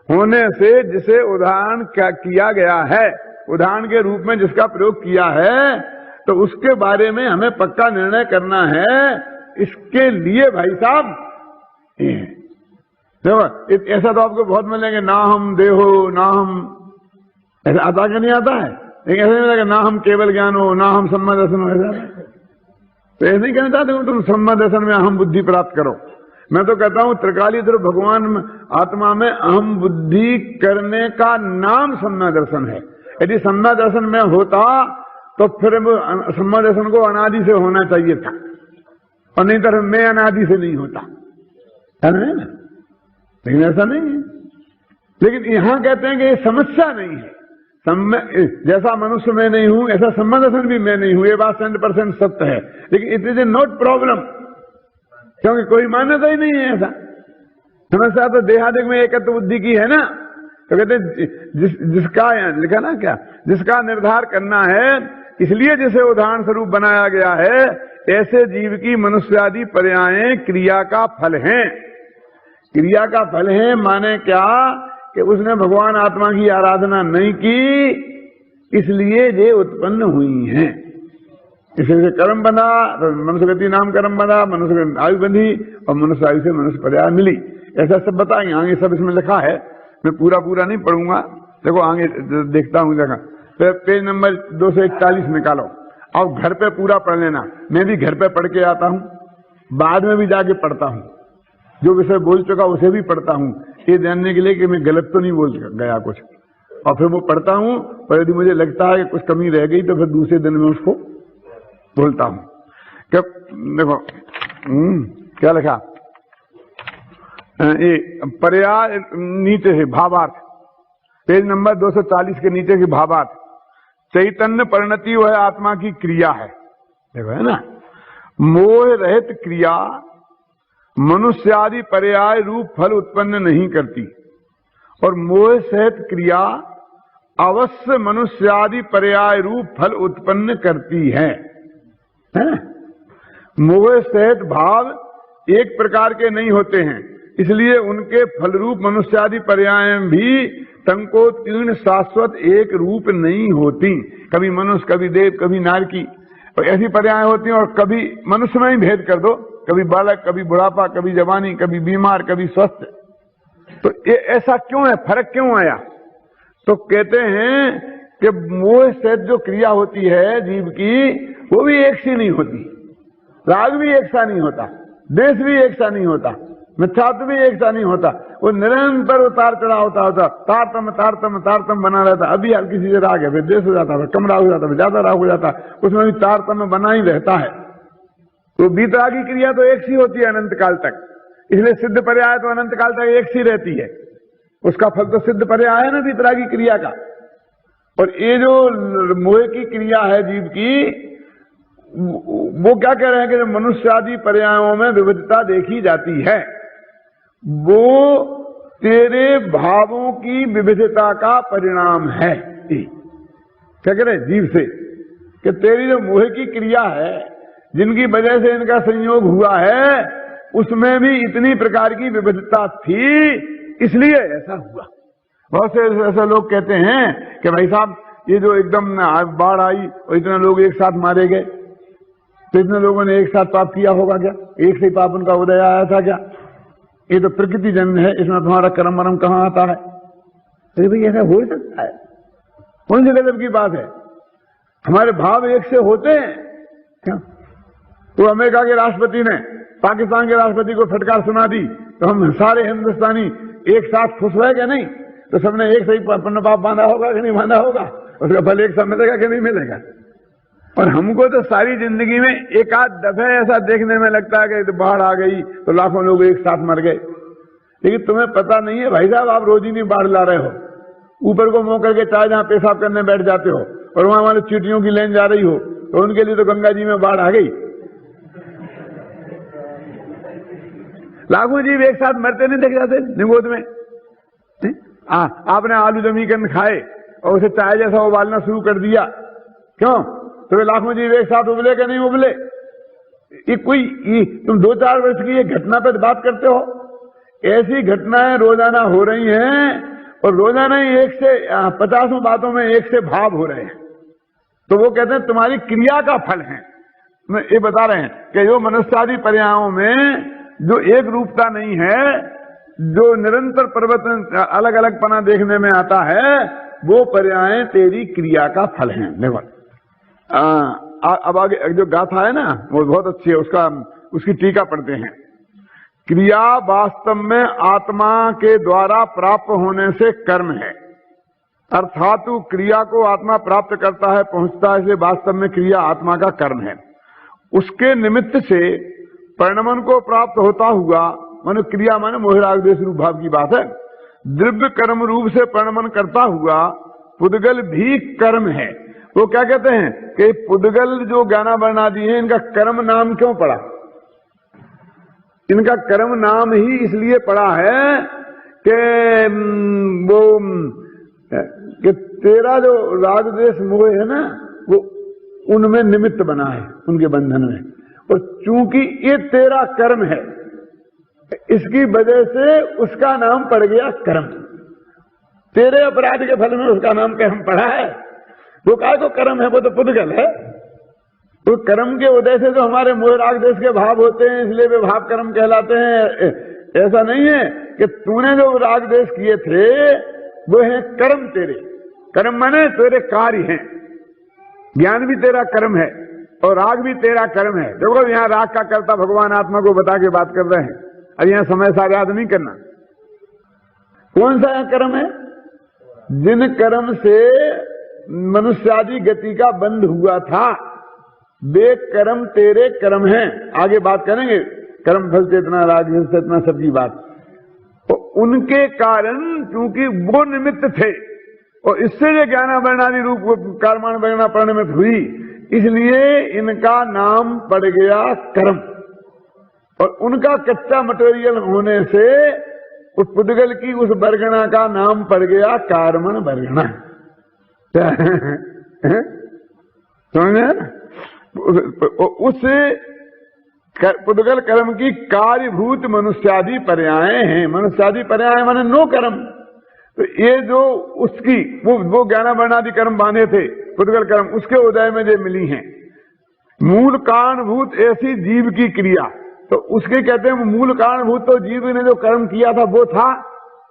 होने से जिसे उदाहरण किया गया है, उदाहरण के रूप में जिसका प्रयोग किया है, तो उसके बारे में हमें पक्का निर्णय करना है। इसके लिए भाई साहब देखो, ऐसा तो आपको बहुत मिलेंगे, ना हम देहो, ना हम, ऐसा आता कि नहीं आता है? लेकिन ऐसा नहीं लगेगा ना हम केवल ज्ञान हो, ना हम सम्यक दर्शन हो, ऐसा तो ऐसे नहीं कहना चाहते हूं तुम सम्यक दर्शन में अहम बुद्धि प्राप्त करो। मैं तो कहता हूं त्रिकाली ध्रुव भगवान आत्मा में अहम बुद्धि करने का नाम सम्यक दर्शन है। यदि सम्यक दर्शन में होता तो फिर सम्यक दर्शन को अनादि से होना चाहिए था, और नहीं तो मैं अनादि से नहीं होता, है ना? लेकिन ऐसा नहीं है। लेकिन यहां कहते हैं कि ये समस्या नहीं है, जैसा मनुष्य मैं नहीं हूं ऐसा सम्यक दर्शन भी मैं नहीं हूं, ये बात 100% सत्य है। लेकिन it is a not problem, क्योंकि कोई मान्यता ही नहीं है ऐसा। समस्या तो देहादिक में एकत्व बुद्धि की है ना। तो कहते जिसका लिखा ना, क्या, जिसका निर्धार करना है, इसलिए जिसे उदाहरण स्वरूप बनाया गया है, ऐसे जीव की मनुष्य आदि पर्यायें क्रिया का फल हैं। क्रिया का फल है माने क्या कि उसने भगवान आत्मा की आराधना नहीं की, इसलिए ये उत्पन्न हुई हैं। इससे कर्म बना, मनुष्य गति नाम कर्म बना, मनुष्य आयु बंधी, और मनुष्य आयु से मनुष्य पर्याय मिली। ऐसा सब बताएंगे आगे, सब इसमें लिखा है, मैं पूरा नहीं पढ़ूंगा। देखो आगे देखता हूं, देखा पेज नंबर 241 निकालो, और घर पे पूरा पढ़ लेना। मैं भी घर पे पढ़ के आता हूं, बाद में भी जाके पढ़ता हूं, जो विषय बोल चुका उसे भी पढ़ता हूं, ये जानने के लिए कि मैं गलत तो नहीं बोल गया कुछ। और फिर वो पढ़ता हूं, पर यदि मुझे लगता है कि कुछ कमी रह गई तो फिर दूसरे दिन में उसको बोलता हूं। क्या देखो क्या लिखा, ये पर्याय नीचे से भावार्थ, पेज नंबर 240 के नीचे की भावार्थ, चैतन्य परिणति वह आत्मा की क्रिया है। देखो है ना, मोह रहित क्रिया मनुष्य आदि पर्याय रूप फल उत्पन्न नहीं करती, और मोह सहित क्रिया अवश्य मनुष्य आदि पर्याय रूप फल उत्पन्न करती है। मोह सहित भाव एक प्रकार के नहीं होते हैं, इसलिए उनके फल रूप मनुष्य आदि पर्याय भी संकोतीर्ण शाश्वत एक रूप नहीं होती। कभी मनुष्य, कभी देव, कभी नारकी, और ऐसी पर्याय होती हैं। और कभी मनुष्य में ही भेद कर दो, कभी बालक, कभी बुढ़ापा, कभी जवानी, कभी बीमार, कभी स्वस्थ। तो ये ऐसा क्यों है, फर्क क्यों आया? तो कहते हैं कि मोह से जो क्रिया होती है जीव की, वो भी एक सी नहीं होती, राग भी एक सा नहीं होता, देश भी एक सा नहीं होता, मिथ्यात्व भी एक सा नहीं होता। वो निरंतर उतार चढ़ाव होता, तारतम तारतम तारतम बना रहता। अभी हल्की सी राग है, फिर देश हो जाता है, कम राग हो जाता है, ज्यादा राग हो जाता है, उसमें भी तारतम बना ही रहता है। तो बीतरागी क्रिया तो एक सी होती है अनंत काल तक, इसलिए सिद्ध पर्याय तो अनंत काल तक एक सी रहती है। उसका फल तो सिद्ध पर्याय है ना बीतरागी क्रिया का। और ये जो मोह की क्रिया है जीव की, वो क्या कह रहे हैं कि जो मनुष्य आदि पर्यायों में विविधता देखी जाती है, वो तेरे भावों की विविधता का परिणाम है। क्या कह रहे जीव से कि तेरी जो मोह की क्रिया है, जिनकी वजह से इनका संयोग हुआ है, उसमें भी इतनी प्रकार की विविधता थी, इसलिए ऐसा हुआ। बहुत से ऐसे लोग कहते हैं कि भाई साहब ये जो एकदम बाढ़ आई और इतने लोग एक साथ मारे गए, तो इतने लोगों ने एक साथ पाप किया होगा क्या? एक से ही पाप उनका उदय आया था क्या? ये तो प्रकृति जन्म है, इसमें तुम्हारा कर्म वरम कहां आता है? अरे भाई ऐसा हो सकता है? कौन सी गजब की बात है? हमारे भाव एक से होते हैं क्या? तो अमेरिका के राष्ट्रपति ने पाकिस्तान के राष्ट्रपति को फटकार सुना दी, तो हम सारे हिंदुस्तानी एक साथ खुश हुए क्या? नहीं। तो सबने एक सही अपना पाप बांधा होगा कि नहीं बांधा होगा? उसका फल एक साथ मिलेगा कि नहीं मिलेगा? और हमको तो सारी जिंदगी में एक आध दफे ऐसा देखने में लगता है कि बाढ़ आ गई तो लाखों लोग एक साथ मर गए। लेकिन तुम्हें पता नहीं है भाई साहब, आप रोज ही नहीं बाढ़ ला रहे हो, ऊपर को मुंह करके चाहे जहां पेशाब करने बैठ जाते हो और वहां हमारे चींटियों की लाइन जा रही हो, तो उनके लिए तो गंगा जी में बाढ़ आ गई। लाखों जीव एक साथ मरते नहीं देखे जाते निगोद में? आपने आलू जमीकन खाए और उसे चाय जैसा उबालना शुरू कर दिया, क्यों? तो वे लाखों जीव एक साथ उबले कि नहीं उबले? तुम 2-4 वर्ष की एक घटना पर बात करते हो, ऐसी घटनाएं रोजाना हो रही हैं और रोजाना ही 1 से 50 बातों में 1 से भाव हो रहे हैं। तो वो कहते हैं तुम्हारी क्रिया का फल है। ये बता रहे हैं कि जो मनुष्यादि पर्यायों में जो एक रूपता नहीं है, जो निरंतर परिवर्तन अलग अलग पना देखने में आता है, वो पर्याय तेरी क्रिया का फल हैं। देखो अब आगे जो गाथा है ना, वो बहुत अच्छी है, उसकी टीका पढ़ते हैं। क्रिया वास्तव में आत्मा के द्वारा प्राप्त होने से कर्म है, अर्थात क्रिया को आत्मा प्राप्त करता है, पहुंचता है, इसलिए वास्तव में क्रिया आत्मा का कर्म है। उसके निमित्त से परिणमन को प्राप्त होता हुआ, मानो क्रिया माने मोह राग द्वेष रूप भाव की बात है, द्रव्य कर्म रूप से परिणमन करता हुआ पुद्गल भी कर्म है। वो क्या कहते हैं कि पुद्गल जो ज्ञानावरण आदि है, इनका कर्म नाम क्यों पड़ा? इनका कर्म नाम ही इसलिए पड़ा है कि वो कि तेरा जो राग द्वेष मोह है ना, वो उनमें निमित्त बना है, उनके बंधन में। और चूंकि ये तेरा कर्म है, इसकी वजह से उसका नाम पड़ गया कर्म। तेरे अपराध के फल में उसका नाम कर्म पड़ा है। वो काय को कर्म है? वो तो पुद्गल है। तो कर्म के उदय से जो हमारे मोह राग द्वेष के भाव होते हैं, इसलिए वे भाव कर्म कहलाते हैं। ऐसा नहीं है कि तूने जो राग द्वेष किए थे वो है कर्म तेरे। कर्म माने तेरे कार्य हैं। ज्ञान भी तेरा कर्म है और राग भी तेरा कर्म है। देखो यहाँ राग का कर्ता भगवान आत्मा को बता के बात कर रहे हैं। अब यहाँ समय सारा याद नहीं करना। कौन सा कर्म है? जिन कर्म से मनुष्यादि गति का बंध हुआ था, वे कर्म तेरे कर्म हैं। आगे बात करेंगे कर्म फल चेतना राग चेतना सबकी बात। तो उनके कारण चूंकि वो निमित्त थे और इससे जो ज्ञानावरणादि रूप कर्माण वगैरह परिणमित हुई, इसलिए इनका नाम पड़ गया कर्म। और उनका कच्चा मटेरियल होने से उस पुद्गल की उस वर्गणा का नाम पड़ गया कार्मण वर्गणा। समझे? उस पुद्गल कर्म की कार्यभूत मनुष्यादि पर्याय हैं। मनुष्यादि पर्याय माने नो कर्म। तो ये जो उसकी वो ज्ञानावरणादि कर्म बांधे थे पुद्गल कर्म, उसके उदय में जो मिली हैं। मूल कारणभूत ऐसी जीव की क्रिया, तो उसके कहते हैं मूल कारणभूत तो जीव ने जो कर्म किया था वो था।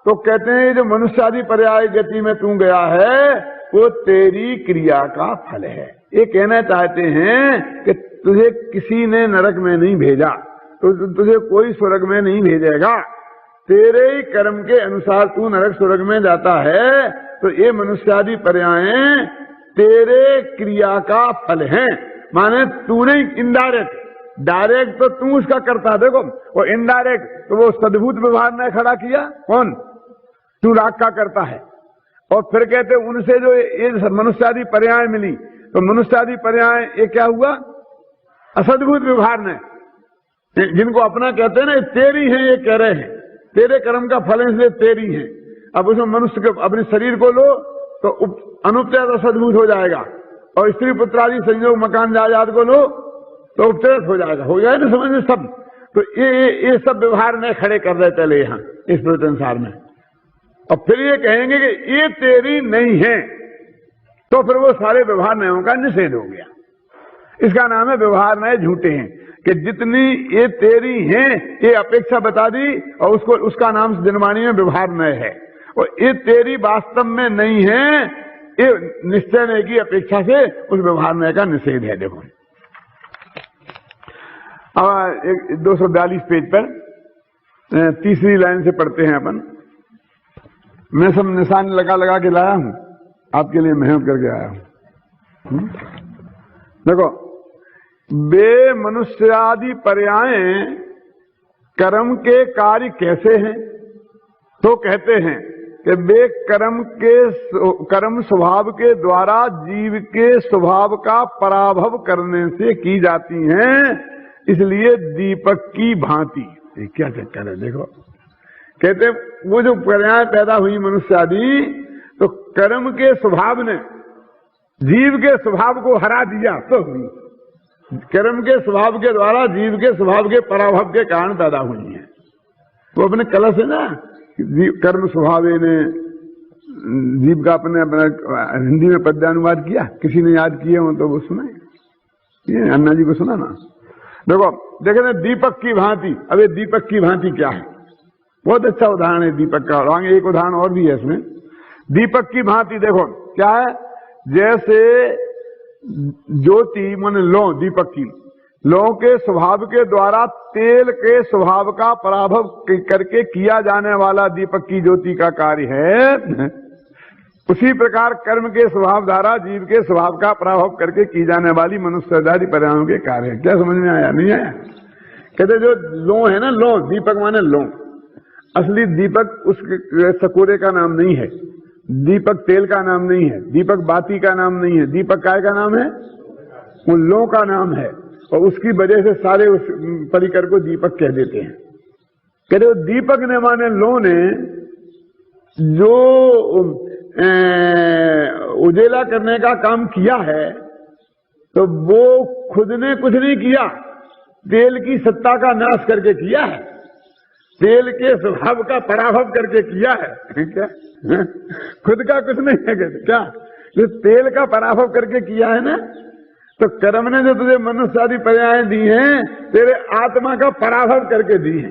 तो कहते हैं जो मनुष्यादि पर्याय गति में तू गया है वो तेरी क्रिया का फल है। ये कहना चाहते हैं कि तुझे किसी ने नरक में नहीं भेजा, तो तुझे कोई स्वर्ग में नहीं भेजेगा। तेरे ही कर्म के अनुसार तू नरक स्वर्ग में जाता है। तो ये मनुष्यादि पर्याय तेरे क्रिया का फल है। माने तूने इनडायरेक्ट, डायरेक्ट तो तू उसका करता, देखो, और इनडायरेक्ट तो वो सद्भूत व्यवहार ने खड़ा किया। कौन? तू राग का करता है और फिर कहते उनसे जो ये मनुष्यादि पर्याय मिली, तो मनुष्यादि पर्याय ये क्या हुआ? असद्भुत व्यवहार ने, जिनको अपना कहते हैं ना, तेरी है ये कह रहे हैं, तेरे कर्म का फल इसलिए तेरी है। अब उसमें मनुष्य के अपने शरीर को लो तो अनुपचयत असद्भुत हो जाएगा, और स्त्री पुत्र आदि संयोग मकान जायदाद को लो तो उपचयत हो जाएगा ना, समझ में सब। तो ये सब व्यवहार में खड़े कर रहे चले यहाँ इस संसार में। और फिर ये कहेंगे कि ये तेरी नहीं है, तो फिर वो सारे व्यवहार नयों का निषेध हो गया। इसका नाम है व्यवहार नए झूठे हैं, कि जितनी ये तेरी हैं ये अपेक्षा बता दी, और उसका नाम जनवाणी में व्यवहार नय है। और ये तेरी वास्तव में नहीं है, ये निश्चय नय की अपेक्षा से उस व्यवहार नय का निषेध है। देखो अब 242 पेज पर तीसरी लाइन से पढ़ते हैं अपन। मैं सब निशान लगा लगा के लाया हूं, आपके लिए मेहनत करके आया हूं। देखो, वे मनुष्यादि पर्याय कर्म के कार्य कैसे हैं? तो कहते हैं कि वे कर्म स्वभाव के द्वारा जीव के स्वभाव का पराभव करने से की जाती हैं, इसलिए दीपक की भांति। क्या चक्कर है? देखो, कहते वो जो पर्याय पैदा हुई मनुष्य आदि, तो कर्म के स्वभाव ने जीव के स्वभाव को हरा दिया तो हुई। कर्म के स्वभाव के द्वारा जीव के स्वभाव के पराभव के कारण पैदा हुई है। वो अपने कलश है ना, कर्म स्वभाव ने जीव का अपने हिंदी में पद्यानुवाद किया, किसी ने याद किए हो तो वो सुना, ये अन्ना जी को सुना ना। देखो देखे ना, दीपक की भांति। अब ये दीपक की भांति क्या है? बहुत अच्छा उदाहरण है दीपक का, और आगे एक उदाहरण और भी है इसमें। दीपक की भांति देखो क्या है, जैसे ज्योति मन लो, दीपक की लो के स्वभाव के द्वारा तेल के स्वभाव का पराभव करके किया जाने वाला दीपक की ज्योति का कार्य है, उसी प्रकार कर्म के स्वभाव द्वारा जीव के स्वभाव का पराभव करके की जाने वाली मनुष्य आदि पर्यायों के कार्य है। क्या समझ में आया? नहीं आया? कहते जो लो है ना, लो दीपक माने लो, असली दीपक उस सकोरे का नाम नहीं है, दीपक तेल का नाम नहीं है, दीपक बाती का नाम नहीं है, दीपक काय का नाम है? उन लो का नाम है, और उसकी वजह से सारे उस परिकर को दीपक कह देते हैं। कहते वो दीपक ने माने लो ने जो उजेला करने का काम किया है, तो वो खुद ने कुछ नहीं किया, तेल की सत्ता का नाश करके किया है, तेल के स्वभाव का पराभव करके किया है। क्या खुद का कुछ नहीं है? क्या जो तेल का पराभव करके किया है ना, तो कर्म ने जो तुझे मनुष्य आदि पर्याय दी हैं, तेरे आत्मा का पराभव करके दी है,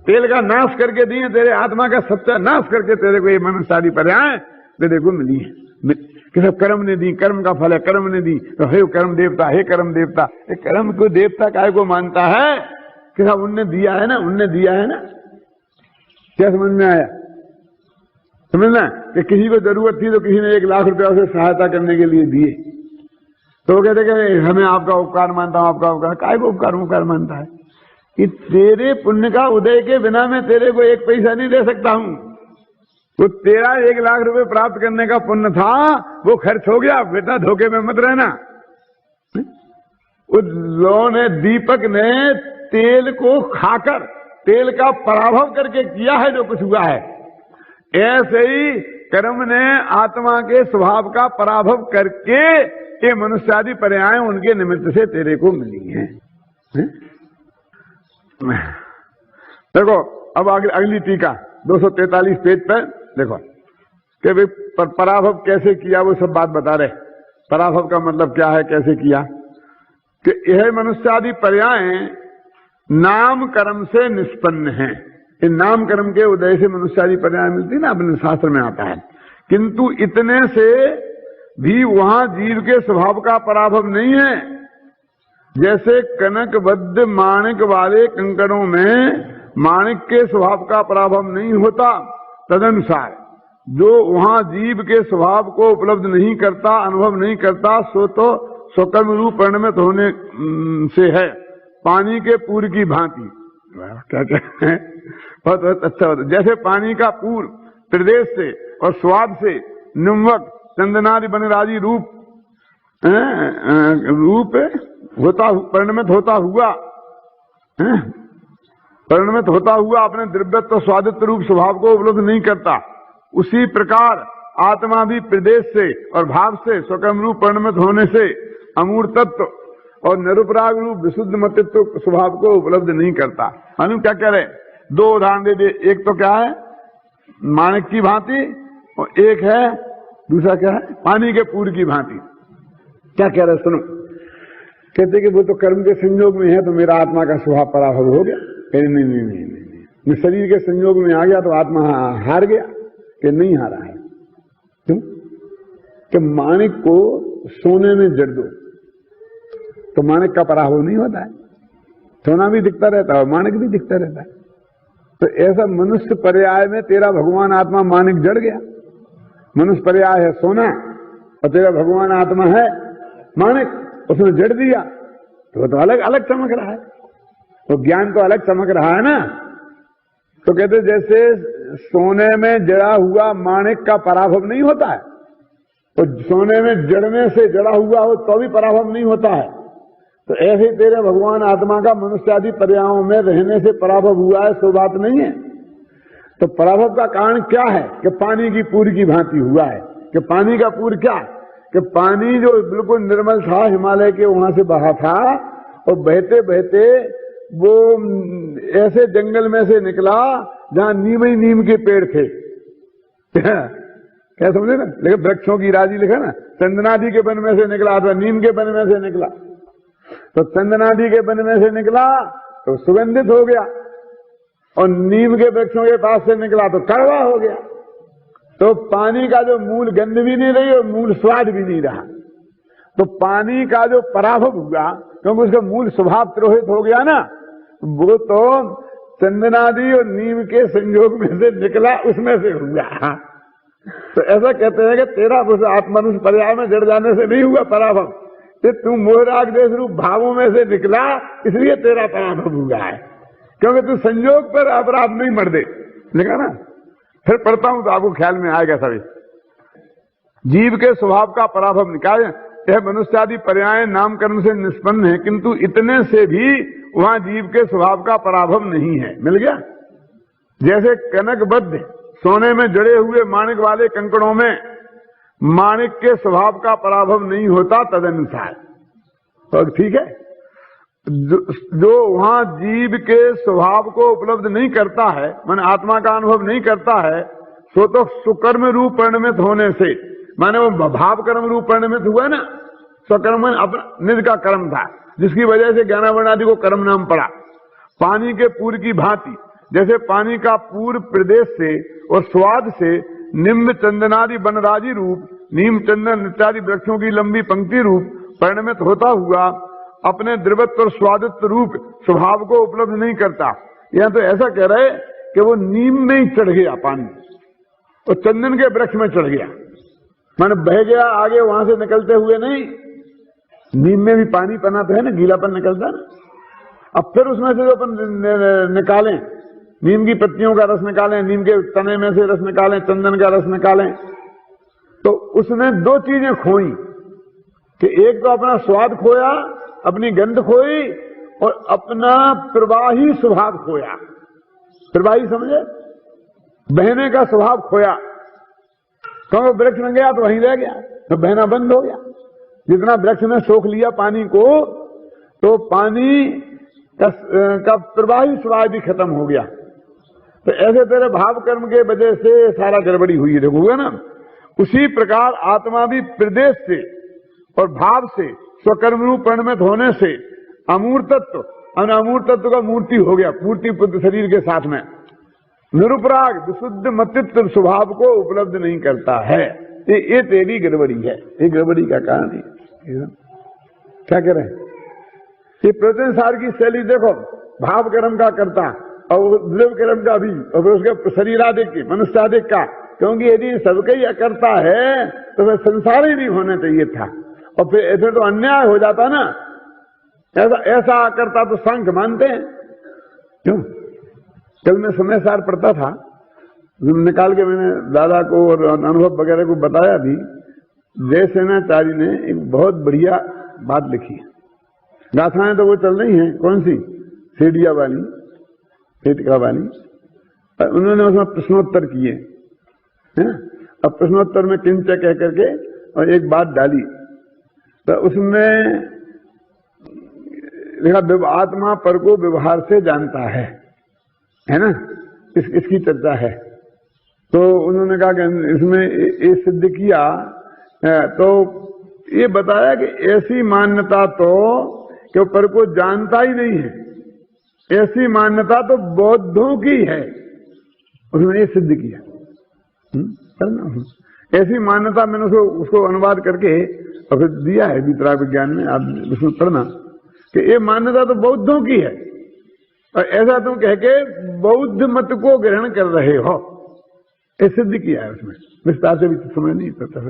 तेल का नाश करके दी है, तेरे आत्मा का सत्य नाश करके तेरे को ये मनुष्य आदि पर्याय तेरे को मिली है। कि सब कर्म ने दी, कर्म का फल है, कर्म ने दी, तो हे कर्म देवता, हे कर्म देवता। कर्म को देवता काय को मानता है? कि सब उनने दिया है ना, उनने दिया है ना। क्या समझ में आया? समझना कि किसी को जरूरत थी तो किसी ने 1 लाख रुपया उसे सहायता करने के लिए दिए, तो वो कहते कि हमें आपका उपकार मानता हूं, आपका उपकार। काय को उपकार मानता है? कि तेरे पुण्य का उदय के बिना मैं तेरे को 1 पैसा नहीं दे सकता हूं। वो तेरा 1 लाख रुपए प्राप्त करने का पुण्य था, वो खर्च हो गया, बेटा धोखे में मत रहना। उस लो ने, दीपक ने तेल को खाकर तेल का पराभव करके किया है जो कुछ हुआ है, ऐसे ही कर्म ने आत्मा के स्वभाव का पराभव करके ये मनुष्यादि पर्याय उनके निमित्त से तेरे को मिली हैं। देखो अब अगली टीका 243 पेज पर देखो कि वे पराभव कैसे किया, वो सब बात बता रहे। पराभव का मतलब क्या है, कैसे किया? कि यह मनुष्यादि पर्याय नाम कर्म से निष्पन्न है। इन नाम कर्म के उदय से मनुष्यादि पर्याय मिलती ना, अपने शास्त्र में आता है। किंतु इतने से भी वहां जीव के स्वभाव का पराभव नहीं है। जैसे कनकबद्ध माणिक वाले कंकड़ों में माणिक के स्वभाव का पराभव नहीं होता, तदनुसार जो वहां जीव के स्वभाव को उपलब्ध नहीं करता, अनुभव नहीं करता, सो तो स्वकर्म रूप परिणमित होने से है, पानी के पूर की भांति। क्या कहते हैं? बहुत अच्छा होता। जैसे पानी का पूर प्रदेश से और स्वाद से निम्वक चंदनादि बनराजी रूप रूप होता परिणमित होता हुआ परिणमित होता हुआ अपने द्रव्यत्व स्वादित्व रूप स्वभाव को उपलब्ध नहीं करता, उसी प्रकार आत्मा भी प्रदेश से और भाव से स्वकर्म रूप परिणमित होने से अमूर्तत्व और निरुपराग रूप विशुद्ध मतित्व स्वभाव को उपलब्ध नहीं करता। मालूम क्या कह रहे? दो उदाहरण दे दे। एक तो क्या है माणिक की भांति और एक है दूसरा क्या है पानी के पूर की भांति। क्या कह रहे सुनो। कहते कि वो तो कर्म के संयोग में है तो मेरा आत्मा का स्वभाव पराभव हो गया। नहीं नहीं नहीं नहीं नहीं, मैं शरीर के संयोग में आ गया तो आत्मा हार गया। कि नहीं हारा है। क्यों? कि माणिक को सोने में जड़ दो तो माणिक का पराभव नहीं होता है। सोना भी दिखता रहता है और माणिक भी दिखता रहता है। तो ऐसा मनुष्य पर्याय में तेरा भगवान आत्मा माणिक जड़ गया। मनुष्य पर्याय है सोना और तेरा भगवान आत्मा है माणिक, उसने जड़ दिया तो वो तो अलग अलग चमक रहा है। तो ज्ञान तो अलग चमक रहा है ना। तो कहते जैसे सोने में जड़ा हुआ माणिक का पराभव नहीं होता है, तो सोने में जड़ने से जड़ा हुआ हो तो भी पराभव नहीं होता है। तो ऐसे तेरे भगवान आत्मा का मनुष्य आदि पर्यायों में रहने से पराभव हुआ है, सो बात नहीं है। तो पराभव का कारण क्या है? कि पानी की पूर की भांति हुआ है। कि पानी का पूर क्या? कि पानी जो बिल्कुल निर्मल था हिमालय के वहां से बहा था और बहते बहते वो ऐसे जंगल में से निकला जहां नीम ही नीम के पेड़ थे। क्या समझे ना? लेकिन वृक्षों की राजी लिखा ना, चंदनादि के वन में से निकला अथवा नीम के वन में से निकला। तो चंदनादि के वन में से निकला तो सुगंधित हो गया और नीम के वृक्षों के पास से निकला तो कड़वा हो गया। तो पानी का जो मूल गंध भी नहीं रही और मूल स्वाद भी नहीं रहा। तो पानी का जो पराभव हुआ क्योंकि उसका मूल स्वभाव तिरोहित हो गया ना, वो तो चंदनादि और नीम के संयोग में से निकला, उसमें से हुआ। तो ऐसा कहते हैं कि तेरा उस आत्मनुष्य पर्याय में जड़ जाने से नहीं हुआ पराभव, तू मोहराग देश रूप भावों में से निकला इसलिए तेरा पराभव हुआ है। क्योंकि तू संयोग पर अपराध नहीं मर दे। लिखा ना, फिर पढ़ता हूं तो आपको ख्याल में आएगा सभी। जीव के स्वभाव का पराभव निकाल यह मनुष्य आदि पर्याय नाम कर्म से निष्पन्न है, किंतु इतने से भी वहां जीव के स्वभाव का पराभव नहीं है। मिल गया? जैसे कनकबद्ध सोने में जड़े हुए माणिक वाले कंकड़ों में माणिक के स्वभाव का पराभव नहीं होता, तदनुसार तो ठीक है। जो वहां जीव के स्वभाव को उपलब्ध नहीं करता है, मन आत्मा का अनुभव नहीं करता है, सो तो सुकर्म रूप परिणमित होने से, माने वो भाव कर्म रूप परिणमित हुआ ना। स्वकर्म अपना निज का कर्म था जिसकी वजह से ज्ञानावरण आदि को कर्म नाम पड़ा। पानी के पूर की भांति, जैसे पानी का पूर प्रदेश से और स्वाद से निम्न चंदनादि बनराजी रूप नीम चंदन इत्यादि वृक्षों की लंबी पंक्ति रूप परिणमित होता हुआ अपने द्रवत्व और स्वादित्व रूप स्वभाव को उपलब्ध नहीं करता। यहां तो ऐसा कह रहे कि वो नीम में ही चढ़ गया पानी और चंदन के वृक्ष में चढ़ गया, माने बह गया आगे, वहां से निकलते हुए नहीं। नीम में भी पानी पना तो है ना, गीलापन निकलता ना। अब फिर उसमें से जो अपन निकालें, नीम की पत्तियों का रस निकालें, नीम के तने में से रस निकालें, चंदन का रस निकालें, तो उसने दो चीजें खोई कि एक तो अपना स्वाद खोया, अपनी गंध खोई और अपना प्रवाही स्वभाव खोया। प्रवाही समझे? बहने का स्वभाव खोया। क्योंकि वृक्ष में गया तो वहीं रह गया, तो बहना बंद हो गया। जितना वृक्ष ने सोख लिया पानी को, तो पानी का प्रवाही स्वभाव भी खत्म हो गया। तो ऐसे तेरे भाव कर्म के वजह से सारा गड़बड़ी हुई, देखोगे ना। उसी प्रकार आत्मा भी प्रदेश से और भाव से स्वकर्म रूप परिणमित होने से अमूर्तत्व और अमूर्तत्व का मूर्ति हो गया, पूर्ति पुत्र शरीर के साथ में निरुपराग विशुद्ध मतित्व स्वभाव को उपलब्ध नहीं करता है। ये तेरी गड़बड़ी है, ये गड़बड़ी का कारण है। क्या कह रहे हैं? ये प्रत्यंसार की शैली देखो, भाव कर्म का करता और द्रव्य कर्म का भी, और उसके शरीरादिक की मनुष्यादिक का। क्योंकि यदि सबका ही अकर्ता है तो फिर संसार ही नहीं होना चाहिए था, और फिर ऐसे तो अन्याय हो जाता ना। ऐसा अकर्ता तो सांख्य मानते हैं। क्यों? कल मैं समय सार पढ़ता था निकाल के मैंने दादा को और अनुभव वगैरह को बताया भी। जयसेनाचार्य ने एक बहुत बढ़िया बात लिखी है। गाथाएं तो वो चल रही हैं, कौन सी, सेडिया वाली, सेठका वाली, उन्होंने उसमें प्रश्नोत्तर किए हैं। अब प्रश्नोत्तर में किंच कह करके और एक बात डाली, तो उसमें लिखा आत्मा पर को व्यवहार से जानता है ना, इसकी चर्चा है। तो उन्होंने कहा कि इसमें ये सिद्ध किया, तो ये बताया कि ऐसी मान्यता तो कि वो पर को जानता ही नहीं है, ऐसी मान्यता तो बौद्धों की है, उसने ये सिद्ध किया। ऐसी मान्यता मैंने उसको अनुवाद करके और फिर दिया है वितराग विज्ञान में, आप उसमें पढ़ना कि ये मान्यता तो बौद्धों की है, और ऐसा तुम कह के बौद्ध मत को ग्रहण कर रहे हो, ये सिद्ध किया है उसमें। विस्तार से भी समझ नहीं पड़ता।